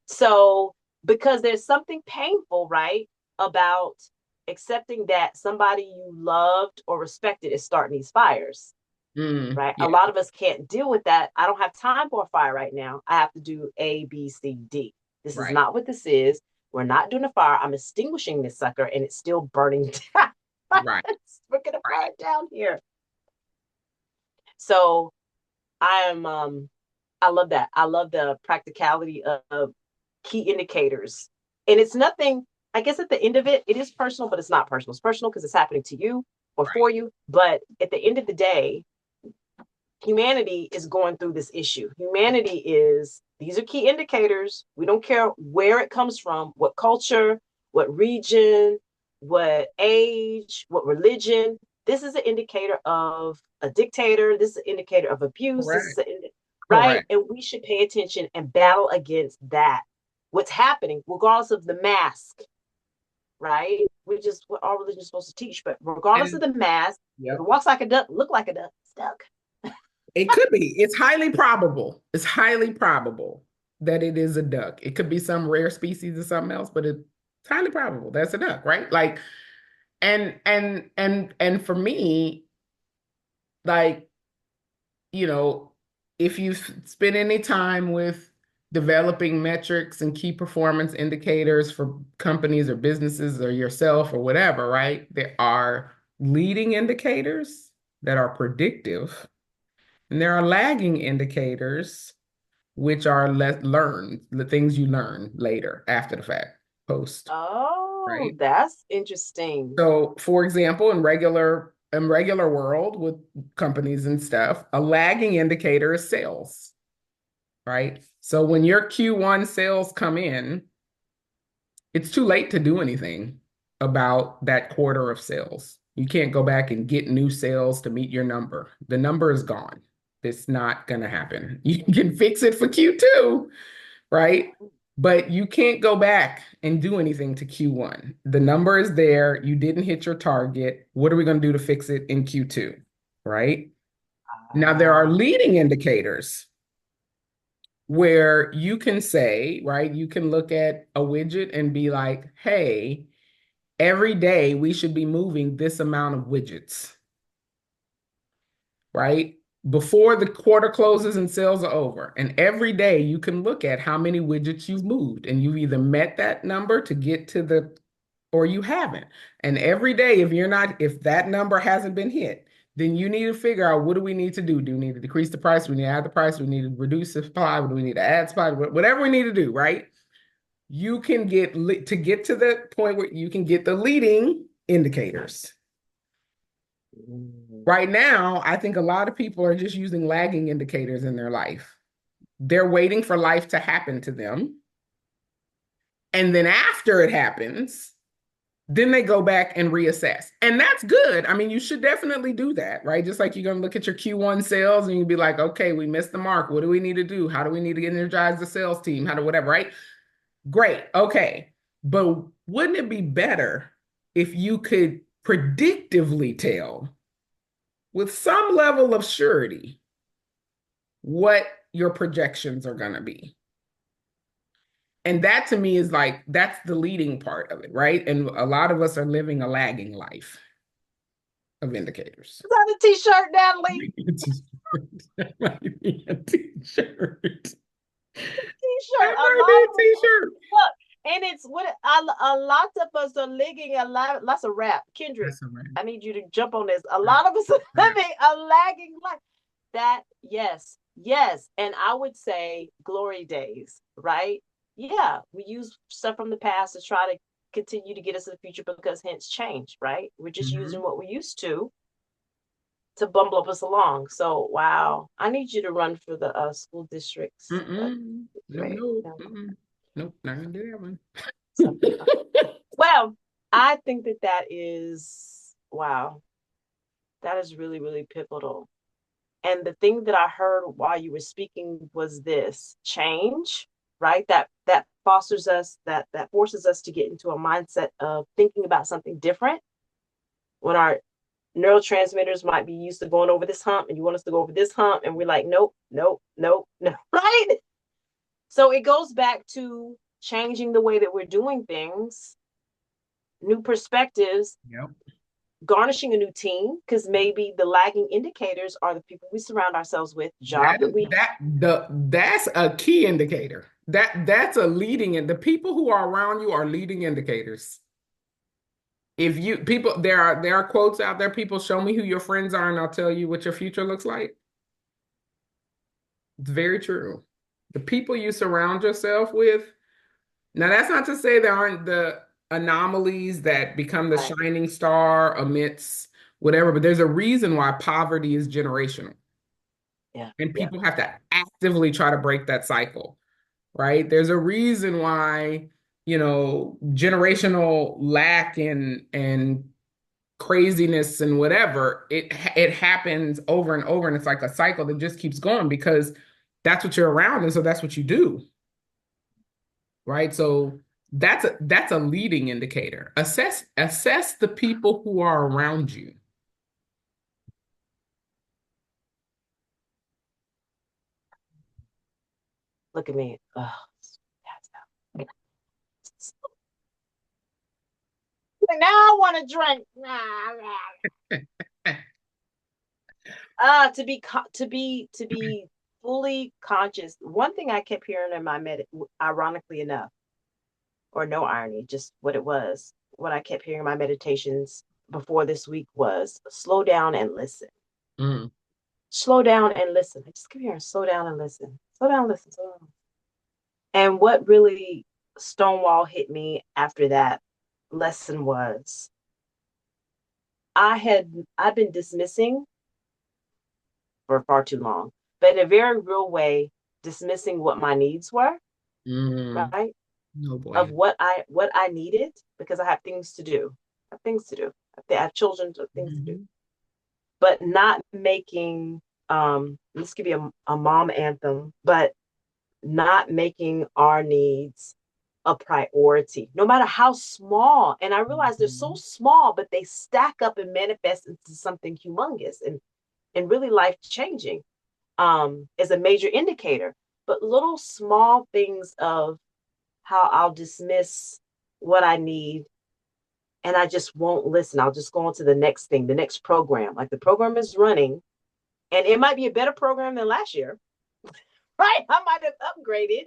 So, because there's something painful, right, about accepting that somebody you loved or respected is starting these fires, right? A Yeah. lot of us can't deal with that. I don't have time for a fire right now. I have to do A, B, C, D. This is Right. not what this is. We're not doing a fire. I'm extinguishing this sucker and it's still burning down. Right. We're going to Right. burn down here. So I am, I love that. I love the practicality of key indicators. And it's nothing, I guess at the end of it, it is personal, but it's not personal. It's personal because it's happening to you or for Right. you. But at the end of the day, humanity is going through this issue. Humanity is, these are key indicators. We don't care where it comes from, what culture, what region, what age, what religion. This is an indicator of a dictator. This is an indicator of abuse. This is Correct. an, right? Correct. And we should pay attention and battle against that. What's happening, regardless of the mask, right? Which is what all religion is supposed to teach. But regardless of And the mask, if it yep. walks like a duck, look like a duck, it's duck. It could be. It's highly probable. It's highly probable that it is a duck. It could be some rare species or something else, but it's highly probable that's a duck, right? Like, and for me, like, you know, if you spend any time with developing metrics and key performance indicators for companies or businesses or yourself or whatever, right? There are leading indicators that are predictive, and there are lagging indicators, which are learned, the things you learn later after the fact, post, Oh, right? that's interesting. So, for example, in regular world with companies and stuff, a lagging indicator is sales, right? So when your Q1 sales come in, it's too late to do anything about that quarter of sales. You can't go back and get new sales to meet your number. The number is gone. It's not going to happen. You can fix it for Q2, right? But you can't go back and do anything to Q1. The number is there. You didn't hit your target. What are we going to do to fix it in Q2, right? Now, there are Ah, leading indicators where you can say, right, you can look at a widget and be like, hey, every day we should be moving this amount of widgets, right? Before the quarter closes and sales are over. And every day you can look at how many widgets you've moved, and you've either met that number to get to the, or you haven't. And every day, if that number hasn't been hit, then you need to figure out, what do we need to do? Do we need to decrease the price? Do we need to add the price? Do we need to reduce the supply? Do we need to add supply? Whatever we need to do, right? You can to get to the point where you can get the leading indicators. mm, Right now, I think a lot of people are just using lagging indicators in their life. They're waiting for life to happen to them. And then after it happens, then they go back and reassess. And that's good. I mean, you should definitely do that, right? Just like you're going to look at your Q1 sales and you'd be like, okay, we missed the mark. What do we need to do? How do we need to energize the sales team? How to whatever, right? Great. Okay. But wouldn't it be better if you could predictively tell with some level of surety what your projections are going to be? And that to me is like, that's the leading part of it, right? And a lot of us are living a lagging life of indicators. is that a t-shirt, Natalie? That might be a t-shirt. T-shirt. That A might lot be of a us t-shirt. look, and it's what a lot of us are living a lot. Lots of rap. Kendrick, That's all right. I need you to jump on this. A lot of us are Right. living a lagging life. That yes, yes, and I would say glory days, right? Yeah, we use stuff from the past to try to continue to get us to the future because hence change, right? We're just using Mm-hmm. what we used to bumble us along. So wow, I need you to run for the school districts. Mm-mm. No, Great. no. Yeah. Mm-mm. Nope, not gonna do that one. So, well, I think that that is wow. That is really, really pivotal. And the thing that I heard while you were speaking was this change, right? That fosters us, that forces us to get into a mindset of thinking about something different when our neurotransmitters might be used to going over this hump and you want us to go over this hump and we're like, nope, nope, nope, no, right? So it goes back to changing the way that we're doing things, new perspectives, Yep. garnishing a new team because maybe the lagging indicators are the people we surround ourselves with, job That that is we that's a key indicator. That's a leading, and the people who are around you are leading indicators. If you people there are quotes out there, people show me who your friends are and I'll tell you what your future looks like. It's very true. The people you surround yourself with. Now, that's not to say there aren't the anomalies that become the right. shining star amidst whatever, but there's a reason why poverty is generational. Yeah, And yeah. people have to actively try to break that cycle, right? There's a reason why, generational lack and craziness and whatever, it happens over and over, and it's like a cycle that just keeps going because that's what you're around, and so that's what you do, right? So that's a leading indicator. Assess the people who are around you. Look at me. Oh, now I want to drink. To be fully conscious. One thing I kept hearing in my ironically enough, or no irony, just what it was, what I kept hearing in my meditations before this week was slow down and listen. Mm. Slow down and listen. I just keep hearing slow down and listen. Slow down, listen, slow down. And what really stonewall hit me after that lesson was I've been dismissing for far too long, but in a very real way, dismissing what my needs were, Mm. right? No Of boy. what I needed because I have things to do. I have things to do. I have children, things to do. Mhm. But not making this could be a mom anthem, but not making our needs a priority, no matter how small. And I realize they're so Mhm. small, but they stack up and manifest into something humongous and really life changing is a major indicator. But little small things of how I'll dismiss what I need and I just won't listen. I'll just go on to the next thing, the next program. Like the program is running and it might be a better program than last year, right? I might have upgraded,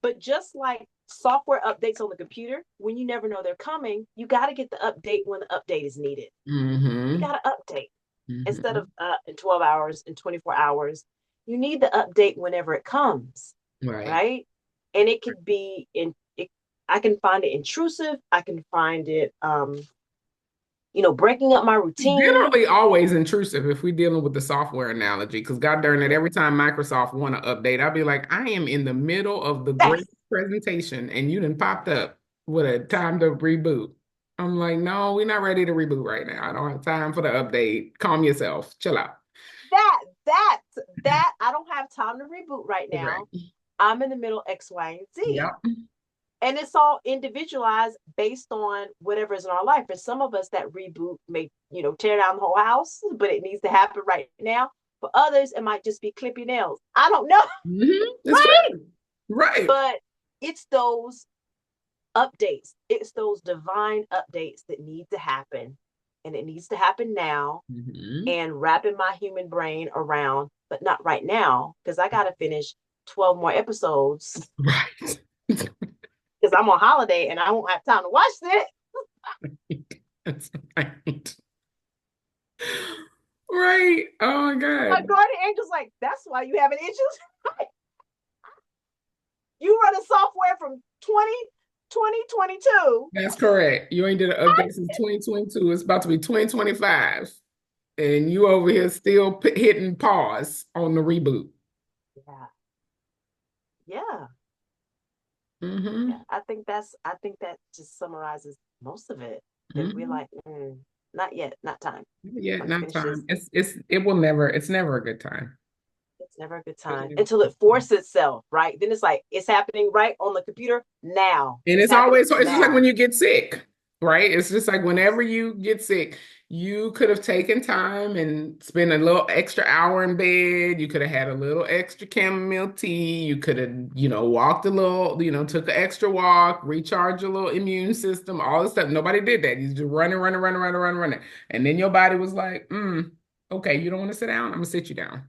but just like software updates on the computer, when you never know they're coming, you got to get the update when the update is needed. You Mhm. got to update instead of Mhm. in 12 hours, in 24 hours. You need the update whenever it comes, Right. right? And it could be I can find it intrusive. I can find it, breaking up my routine. Generally always intrusive if we're dealing with the software analogy, because God darn it, every time Microsoft want to update, I'll be like, I am in the middle of the great Yes, presentation and you done popped up with a time to reboot. I'm like, no, we're not ready to reboot right now. I don't have time for the update. Calm yourself. Chill out. that, that, that. I don't have time to reboot right now. Correct. I'm in the middle X, Y, and Z. Yep. And it's all individualized based on whatever is in our life. For some of us, that reboot may, tear down the whole house, but it needs to happen right now. For others, it might just be clip your nails. I don't know, It's fair. right? Right. But it's those updates. It's those divine updates that need to happen. And it needs to happen now. Mhm. And wrapping my human brain around, but not right now, because I got to finish 12 more episodes Right. because I'm on holiday and I won't have time to watch it. That's right. Right. Oh my My God. guardian angel's like, that's why you having issues. You run a software from 2022. That's correct. You ain't did an update since 2022. It's about to be 2025. And you over here still hitting pause on the reboot. Yeah, yeah, yeah. Hmm. I think that just summarizes most of it. That we're Hmm. like, not yet, not time. Yeah, Let me not finish this. time. It's never a good time. It's never a good It's time never a until it good time. forces itself, right? Then it's like it's happening right on the computer now. And It's it's happening always, it's just like when now. you get sick, right? It's just like Yes. whenever you get sick, you could have taken time and spent a little extra hour in bed. You could have had a little extra chamomile tea. You could have, walked a little, took an extra walk, recharge your little immune system, all this stuff. Nobody did that. You just running, running, running, running, running, running. And then your body was like, okay, you don't want to sit down? I'm gonna sit you down.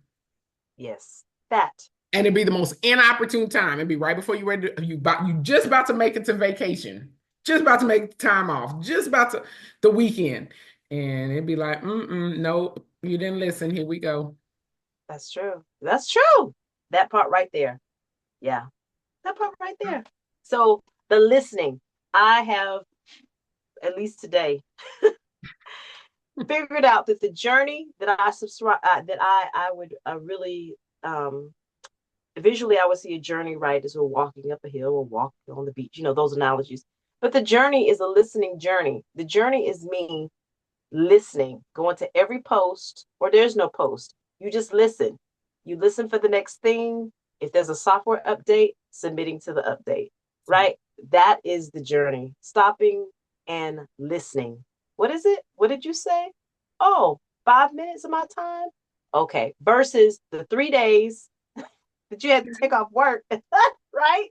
Yes. That. And it'd be the most inopportune time. It'd be right before you ready to, you just about to make it to vacation, just about to make time off, just about to the weekend. And it'd be like, nope, you didn't listen. Here we go. That's true. That's true. That part right there. Yeah. That part right there. So the listening, I have at least today figured out that the journey that I subscribe that I would really visually I would see a journey right as we're walking up a hill or walking on the beach, those analogies. But the journey is a listening journey. The journey is me listening, going to every post, or there's no post. You just listen. You listen for the next thing. If there's a software update, submitting to the update, right? That is the journey. Stopping and listening. What is it? What did you say? Oh, 5 minutes of my time? Okay. Versus the 3 days that you had to take off work, right?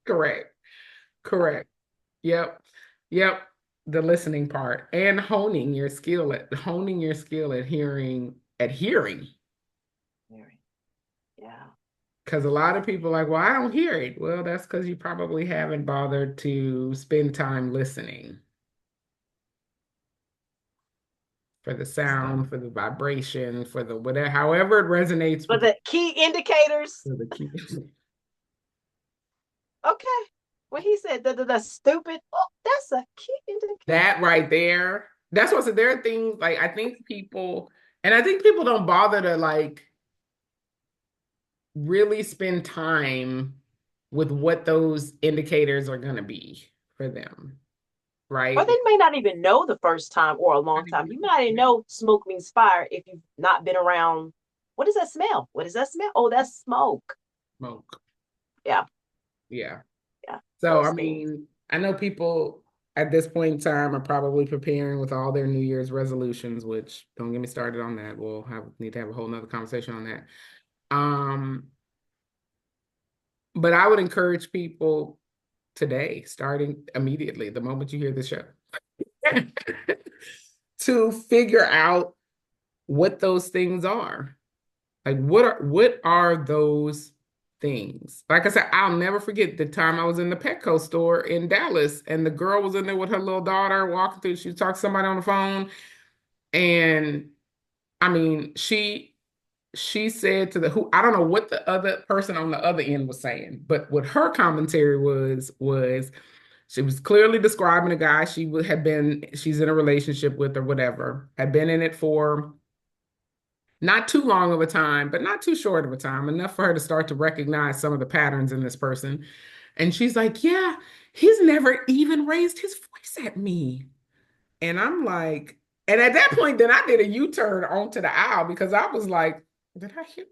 Correct. Correct. Yep. Yep. The listening part and honing your skill at hearing. Yeah. Because a lot of people are like, well, I don't hear it. Well, that's because you probably haven't bothered to spend time listening for the sound, for the vibration, for the whatever, however it resonates But with the key indicators, the key. okay. When he said the stupid, oh, that's a key indicator. That right there. That's what, so there are things like I think people, and I think people don't bother to like really spend time with what those indicators are going to be for them, Or right? they may not even know the first time or a long time. You might not even know smoke means fire if you've not been around. What does that smell? What does that smell? Oh, that's smoke. Smoke. Yeah, Yeah. yeah. So, Those I things. mean, I know people at this point in time are probably preparing with all their New Year's resolutions, which don't get me started on that. We'll have need to have a whole nother conversation on that. Um, but I would encourage people today, starting immediately, the moment you hear the show, to figure out what those things are. Like what are those things? Like I said, I'll never forget the time I was in the Petco store in Dallas and the girl was in there with her little daughter walking through. She was talking to somebody on the phone. And I mean, she said to the who I don't know what the other person on the other end was saying, but what her commentary was she was clearly describing a guy she's in a relationship with or whatever, had been in it for not too long of a time, but not too short of a time, enough for her to start to recognize some of the patterns in this person. And she's like, yeah, he's never even raised his voice at me. And I'm like, and at that point, then I did a U-turn onto the aisle because I was like, did I hear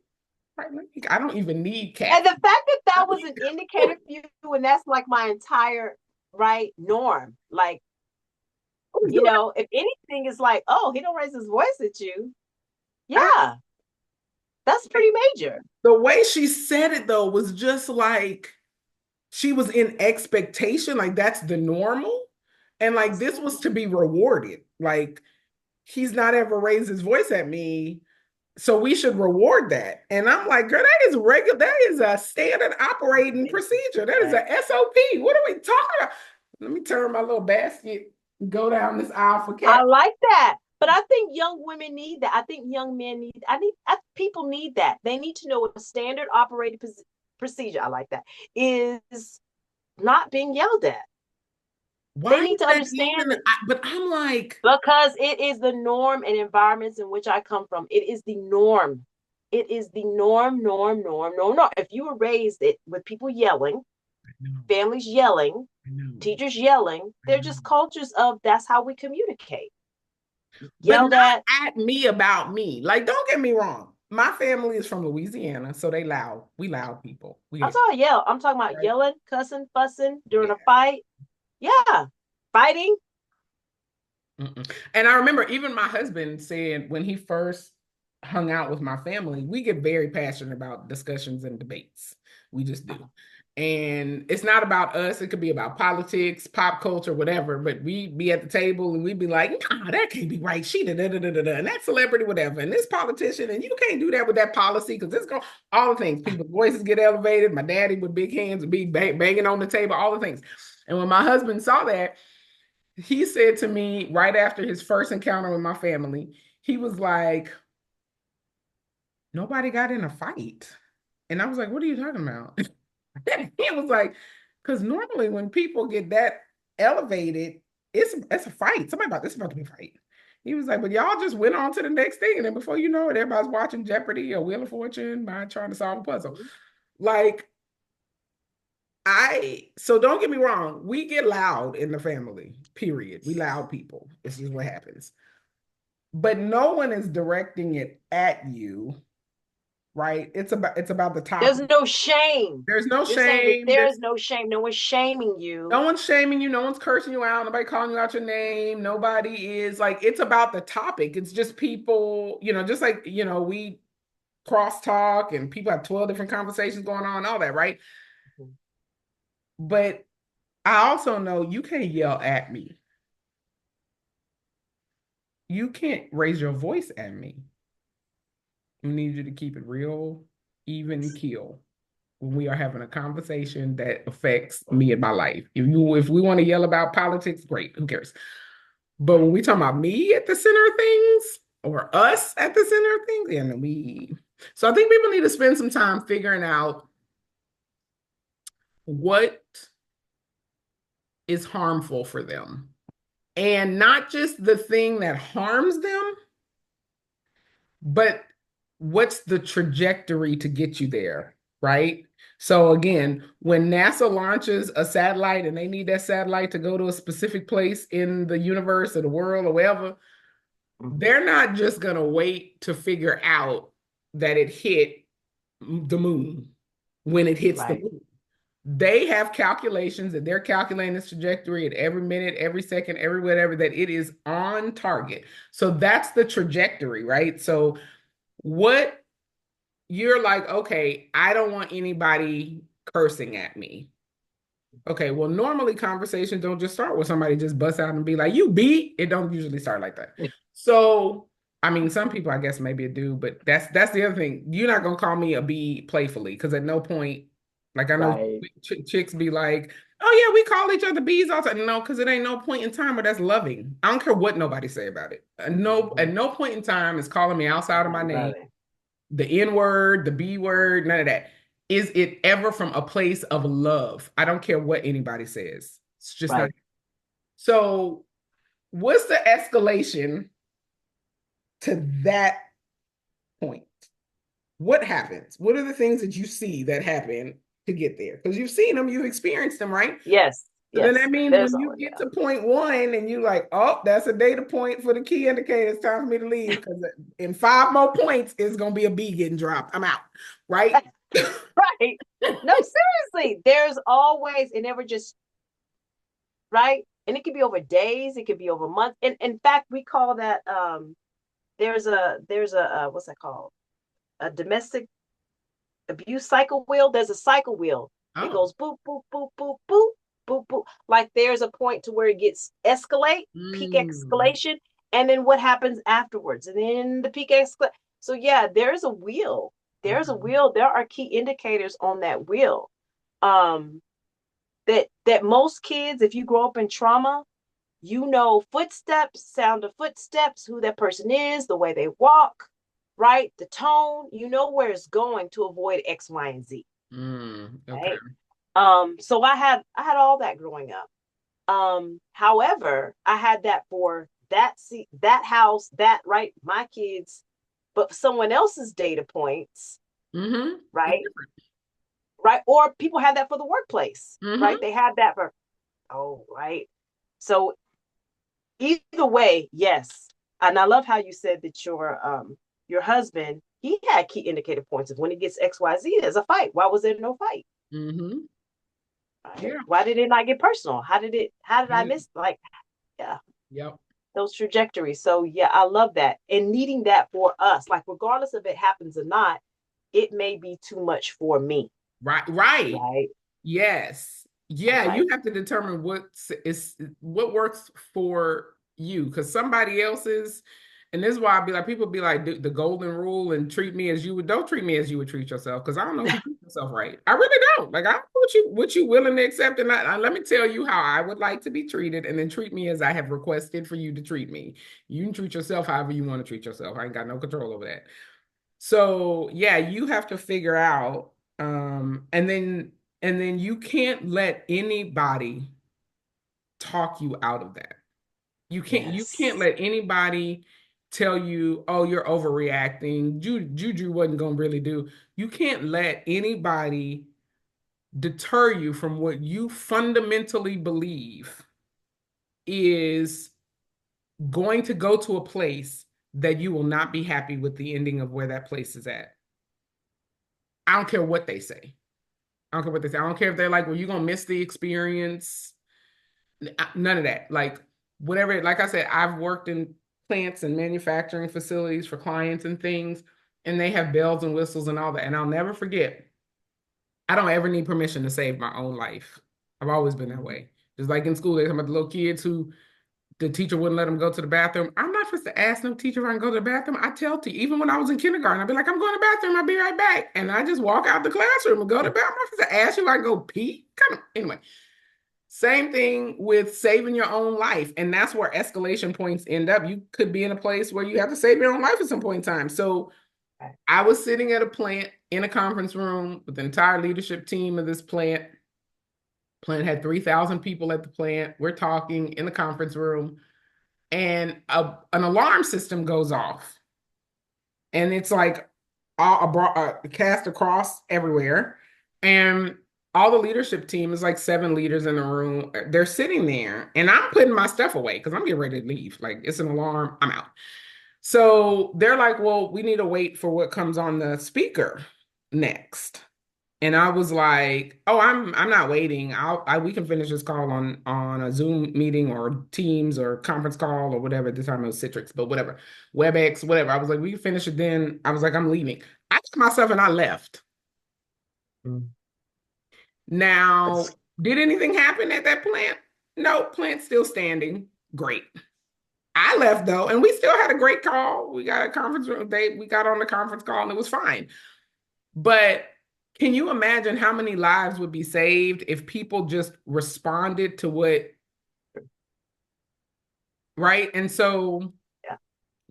right? I don't even need And cat. the fact that that was an indicator for you, and that's like my entire right norm. Like, if anything is like, oh, he don't raise his voice at you. I, Yeah, that's pretty major. the way she said it though was just like she was in expectation, like that's the normal. And like That's this was to be rewarded. Like he's not ever raised his voice at me. So we should reward that. And I'm like, girl, that is regular. That is a standard operating procedure. That is a SOP. What are we talking about? Let me turn my little basket, go down this aisle for I cat. like that. But I think young women need that. I think young men need. People need that. They need to know what a standard operating procedure. I like that is not being yelled at. They Why need is to that even? understand it But I'm like, because it is the norm in environments in which I come from. It is the norm. It is the norm, norm, norm, norm, norm. If you were raised it with people yelling, I know, families yelling, I know, teachers yelling, I they're know. just cultures of that's how we communicate. But Yelled not at. at me about me. Like, don't get me wrong. My family is from Louisiana, so they loud. We loud people. We I'm get talking yell. I'm talking about right. yelling, cussing, fussing during Yeah. a fight. Yeah, fighting. Mm-mm. And I remember even my husband said when he first hung out with my family, we get very passionate about discussions and debates. We just do. And it's not about us. It could be about politics, pop culture, whatever. But we be at the table and we'd be like, nah, that can't be right. She da da da da da, and that celebrity, whatever, and this politician, and you can't do that with that policy because it's going all the things. People's voices get elevated. My daddy with big hands would be banging on the table, all the things. And when my husband saw that, he said to me right after his first encounter with my family, he was like, nobody got in a fight. And I was like, what are you talking about? He was like, because normally when people get that elevated, it's a fight. Somebody about this is about to be a fight. He was like, but y'all just went on to the next thing. And then before you know it, everybody's watching Jeopardy or Wheel of Fortune by trying to solve a puzzle. Like, so don't get me wrong, we get loud in the family, period. We loud people. This is what happens. But no one is directing it at you, right? It's about the There's topic. no shame. There's no You're saying that shame. there is no shame. No one's shaming No you. one's shaming you. No one's cursing you out. Nobody calling you out your name. Nobody is like, it's about the topic. It's just people, just like, we cross talk and people have 12 different conversations going on, all that, right? But I also know you can't yell at me. You can't raise your voice at me. We need you to keep it real, even keel when we are having a conversation that affects me and my life. If we want to yell about politics, great, who cares? But when we talk about me at the center of things or us at the center of things, yeah, no, we. So I think people need to spend some time figuring out what is harmful for them. And not just the thing that harms them, but what's the trajectory to get you there, right? So again, when NASA launches a satellite and they need that satellite to go to a specific place in the universe or the world or wherever, they're not just going to wait to figure out that it hit the moon when it hits the Right. moon. They have calculations that they're calculating this trajectory at every minute, every second, every whatever, that it is on target. So that's the trajectory, right? So what you're like, okay, I don't want anybody cursing at me. Okay, well, normally conversations don't just start with somebody just bust out and be like, you beat. It don't usually start like that. So, I mean, some people, I guess, maybe it do, but that's the other thing. You're not gonna call me a B playfully because at no point, like I know Right. chicks be like, oh yeah, we call each other bees all the time. No, because it ain't no point in time where that's loving. I don't care what nobody say about it. At no point in time is calling me outside of my name, Right. the N word, the B word, none of that. Is it ever from a place of love? I don't care what anybody says. It's just not. Right. So, what's the escalation to that point? What happens? What are the things that you see that happen to get there? Because you've seen them, you've experienced them, right? Yes. So then Yes. that means There's when you always, get yeah. to point one and you like, oh, that's a data point for the key indicator. It's time for me to leave because in 5 more points, it's gonna be a B getting dropped. I'm out, right? Right. No, seriously. There's always, it never just, right? And it could be over days, it could be over months. And in fact, we call that there's a what's that called? A domestic abuse cycle wheel. There's a cycle wheel. It Oh. goes boop, boop, boop, boop, boop, boop, boop. Like there's a point to where it gets escalate, peak Mm. escalation, and then what happens afterwards, and then the peak escalate. So yeah, there's a wheel. There's a Okay. wheel. There are key indicators on that wheel. Um, that most kids, if you grow up in trauma, you know footsteps, sound of footsteps, who that person is, the way they walk, right? The tone, you know where it's going to avoid X, Y, and Z. Okay. Right. So I had all that growing up. However, I had that for that house, that right, my kids, but someone else's data points, Mm-hmm. It's right? different. Right. Or people had that for the workplace, right? Mm-hmm. They had that for oh, right. So either way, yes. And I love how you said that your husband, he had key indicator points of when it gets XYZ, there's a fight. Why was there no fight? Mm-hmm. Right? Yeah. Why did it not get personal? How did I Yeah. miss like yeah, Yep. those trajectories? So yeah, I love that. And needing that for us, like regardless if it happens or not, it may be too much for me. Right. Right. Right. Yes. I'm Yeah, you like, have to determine what works for you because somebody else's, and this is why I'd be like, people be like the golden rule and treat me as you would, don't treat me as you would treat yourself because I don't know if you treat yourself right. I really don't. Like I don't know what you willing to accept, and let me tell you how I would like to be treated, and then treat me as I have requested for you to treat me. You can treat yourself however you want to treat yourself. I ain't got no control over that. So yeah, you have to figure out, and then you can't let anybody talk you out of that. You can't yes. let anybody tell you, oh, you're overreacting. Juju wasn't gonna really do. You can't let anybody deter you from what you fundamentally believe is going to go to a place that you will not be happy with the ending of where that place is at. I don't care what they say. I don't care what they say. I don't care if they're like, well, you're gonna miss the experience. None of that. Like whatever, like I said, I've worked in plants and manufacturing facilities for clients and things, and they have bells and whistles and all that. And I'll never forget, I don't ever need permission to save my own life. I've always been that way. Just like in school, they talk about the little kids who the teacher wouldn't let them go to the bathroom. I'm not supposed to ask no teacher if I can go to the bathroom. I tell even when I was in kindergarten, I'd be like, I'm going to the bathroom. I'll be right back. And I just walk out the classroom and go to the bathroom. I'm not supposed to ask you if I can go pee. Come on. Anyway, same thing with saving your own life. And that's where escalation points end up. You could be in a place where you have to save your own life at some point in time. So I was sitting at a plant in a conference room with the entire leadership team of this plant. Plant had 3,000 people at the plant. We're talking in the conference room, and an alarm system goes off. And it's like cast across everywhere. And all the leadership team is like 7 leaders in the room. They're sitting there, and I'm putting my stuff away because I'm getting ready to leave. Like, it's an alarm, I'm out. So they're like, well, we need to wait for what comes on the speaker next. And I was like, "Oh, I'm not waiting. We can finish this call on a Zoom meeting or Teams or conference call or whatever. At the time it was Citrix, but whatever, WebEx, whatever." I was like, "We can finish it then." I was like, "I'm leaving." I took myself and I left. Mm. Now, did anything happen at that plant? No, plant's still standing. Great. I left though, and we still had a great call. We got a conference room. We got on the conference call and it was fine. But can you imagine how many lives would be saved if people just responded to what, right? And so Yeah.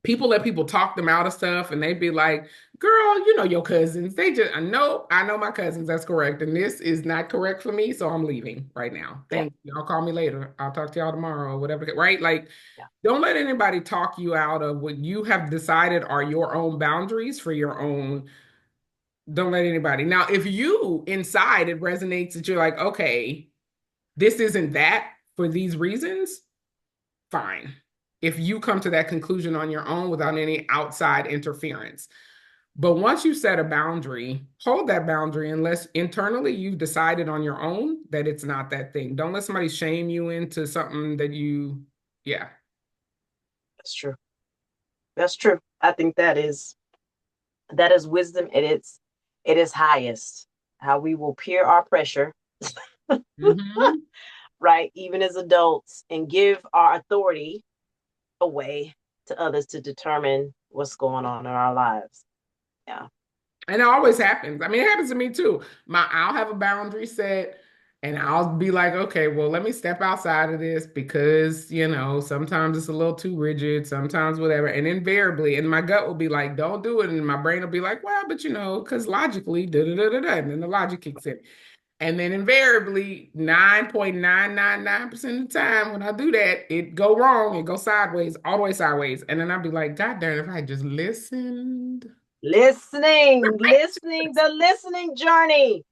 people let people talk them out of stuff and they'd be like, girl, you know your cousins. They just, I know my cousins. That's correct. And this is not correct for me. So I'm leaving right now. Yeah. Thank you. Y'all call me later. I'll talk to y'all tomorrow or whatever. Right? Like, Yeah. don't let anybody talk you out of what you have decided are your own boundaries for your own. Don't let anybody. Now, if you inside it resonates that you're like, okay, this isn't that for these reasons, fine. If you come to that conclusion on your own without any outside interference. But once you set a boundary, hold that boundary unless internally you've decided on your own that it's not that thing. Don't let somebody shame you into something that yeah. That's true. That's true. I think that is wisdom at its highest. How we will peer our pressure, Mm-hmm. right? Even as adults, and give our authority away to others to determine what's going on in our lives. Yeah. And it always happens. I mean, it happens to me too. I'll have a boundary set and I'll be like, okay, well, let me step outside of this because, sometimes it's a little too rigid, sometimes whatever. And invariably, and my gut will be like, don't do it. And my brain will be like, well, but because logically, da da da da da. And then the logic kicks in. And then invariably, 9.999% of the time when I do that, it go wrong, it go sideways, all the way sideways. And then I'll be like, God darn, if I just listened. Listening, the listening journey,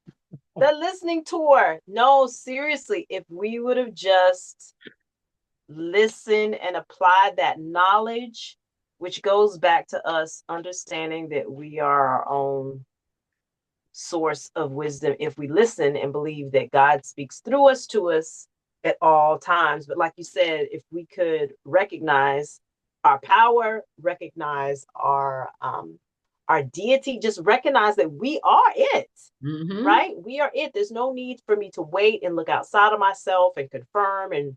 the listening tour. No, seriously, if we would have just listened and applied that knowledge, which goes back to us understanding that we are our own source of wisdom, if we listen and believe that God speaks through us to us at all times. But like you said, if we could recognize our power, recognize our deity, just recognize that we are it. Mm-hmm. Right? We are it. There's no need for me to wait and look outside of myself and confirm and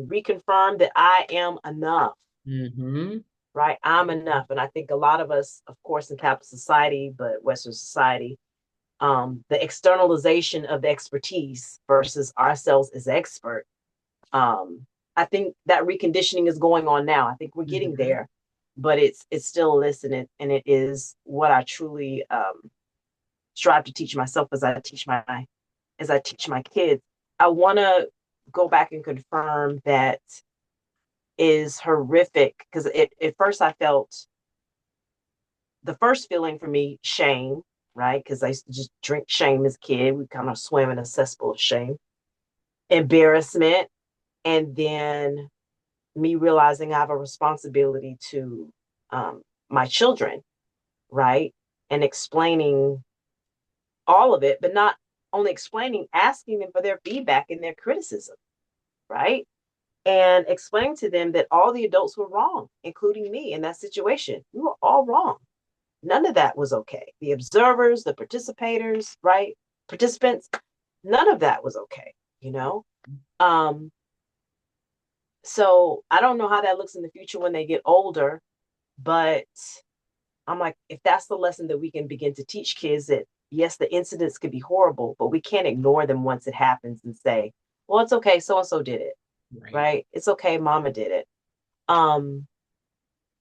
reconfirm that I am enough. Mm-hmm. Right? I'm enough. And I think a lot of us, of course, in capitalist society, but Western society, the externalization of the expertise versus ourselves as expert. I think that reconditioning is going on now. I think we're getting there, but it's still listening, and it is what I truly strive to teach myself as I teach my kids. I want to go back and confirm that is horrific because at first I felt the first feeling for me shame, right? Because I used to just drink shame as a kid. We kind of swam in a cesspool of shame, embarrassment, and then me realizing I have a responsibility to my children, right? And explaining all of it, but not only explaining, asking them for their feedback and their criticism, right? And explaining to them that all the adults were wrong, including me in that situation. We were all wrong. None of that was okay. The observers, the participators, right? Participants, none of that was okay, you know? So I don't know how that looks in the future when they get older, but I'm like, if that's the lesson that we can begin to teach kids, that yes, the incidents could be horrible, but we can't ignore them once it happens and say, well, it's okay, so and so did it, Right. right? It's okay, mama did it. Um,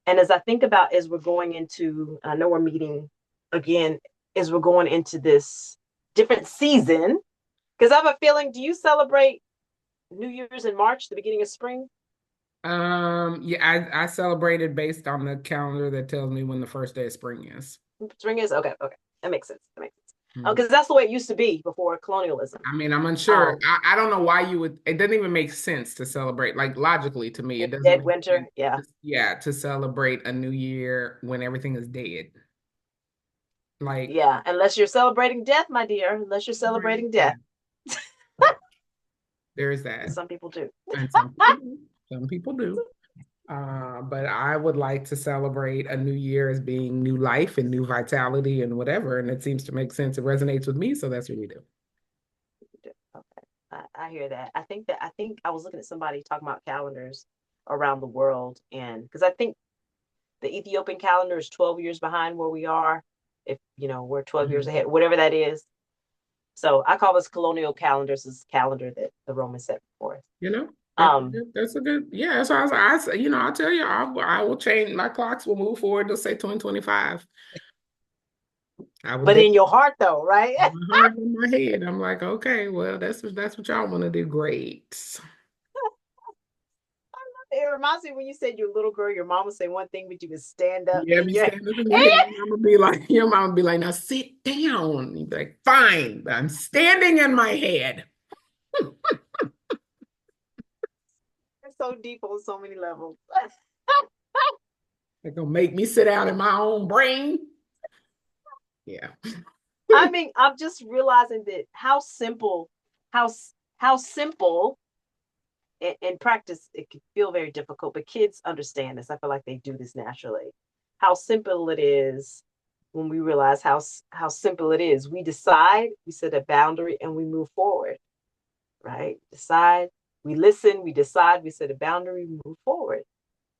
and as I think about as we're going into, I know we're meeting again as we're going into this different season, because I have a feeling, do you celebrate New Year's in March, the beginning of spring? Yeah, I celebrated based on the calendar that tells me when the first day of spring is. Spring is okay, okay. That makes sense. That makes sense. Mhm. Because that's the way it used to be before colonialism. I mean, I'm unsure. Um, I don't know why you would, it doesn't even make sense to celebrate. Like logically to me, it doesn't dead make sense winter, yeah. yeah, to celebrate a new year when everything is dead. Like Yeah, unless you're celebrating death, my dear. Unless you're celebrating celebrating death. death, Yeah, there's that. some people do. And some people do. Some people do. But I would like to celebrate a new year as being new life and new vitality and whatever. And it seems to make sense. It resonates with me, so that's what we do. Okay, I hear that. I think I was looking at somebody talking about calendars around the world, and because I think the Ethiopian calendar is 12 years behind where we are. If you know, we're 12 years Mhm. ahead, whatever that is. So I call this colonial calendars this calendar that the Romans set for us. You know, Um, that's a good, yeah. That's why you know, I'll tell you, I will change my clocks will move forward. They'll say 2025. I would but do in your heart, though, right? my heart in my head. I'm like, okay, well, that's what y'all want to do. Great. It reminds me when you said you're a little girl, your mom would say one thing, but you would stand up Yeah, in be your standing up in your head. Your mama be like, your mama be like, now sit down. You'd be like, fine, but I'm standing in my head. It's so deep on so many levels. They're gonna make me sit down in my own brain. Yeah. I mean, I'm just realizing that how how simple in practice it can feel very difficult, but kids understand this. I feel like they do this naturally. How simple it is when we realize how simple it is. We decide, we set a boundary, and we move forward. Right? Decide, we listen, we decide, we set a boundary, we move forward.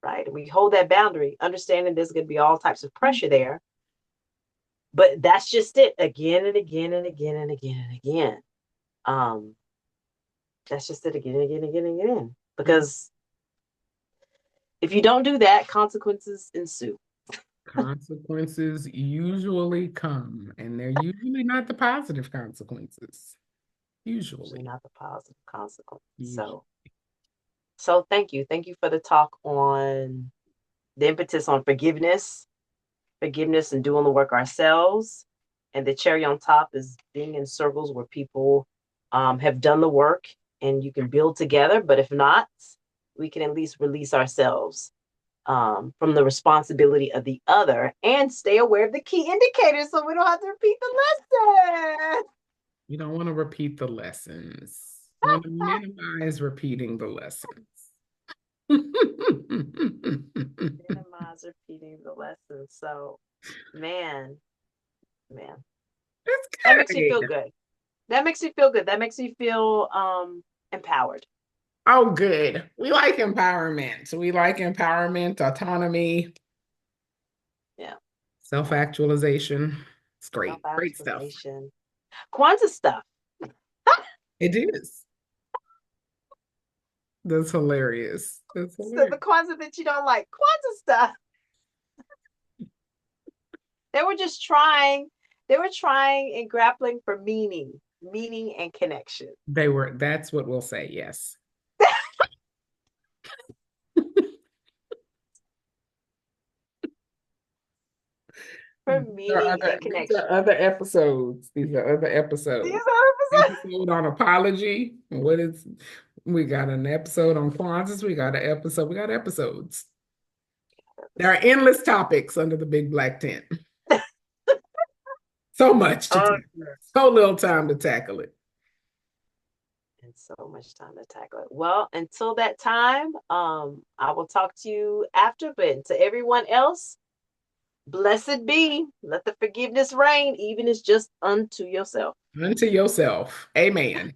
Right? And we hold that boundary, understanding there's going to be all types of pressure there, but that's just it again and again and again and again and again. Um, that's just it again and again and again and again. Because if you don't do that, consequences ensue. Consequences usually come, and they're usually not the positive consequences. Usually Usually. not the positive consequence. Usually. So thank you. Thank you for the talk on the impetus on forgiveness and doing the work ourselves. And the cherry on top is being in circles where people have done the work and you can build together. But if not, we can at least release ourselves from the responsibility of the other and stay aware of the key indicators so we don't have to repeat the lesson. You don't want to repeat the lessons. You want to minimize repeating the lessons. Minimize repeating the lesson. So, man, man, That's that makes me feel good. good. That makes me feel good. That makes me feel empowered. Oh, good. We like empowerment. We like empowerment, autonomy, Yeah. self-actualization. It's Self great. Great stuff. actualization. Kwanzaa stuff. It is. That's hilarious. That's So the hilarious. Kwanzaa that you don't like, Kwanzaa stuff. They were just trying, they were trying and grappling for meaning and connection. That's what we'll say, yes. For meaning and These connection. are other episodes. These are other These episodes. are Episode on apology. What is we got an episode on Kwanzaa. We got episodes. There are endless topics under the big black tent. So much to oh, tackle. So little time to tackle it. and so much time to tackle it. Well, until that time, I will talk to you after, but to everyone else, blessed be. Let the forgiveness reign, even it's just unto yourself. Unto yourself. Amen.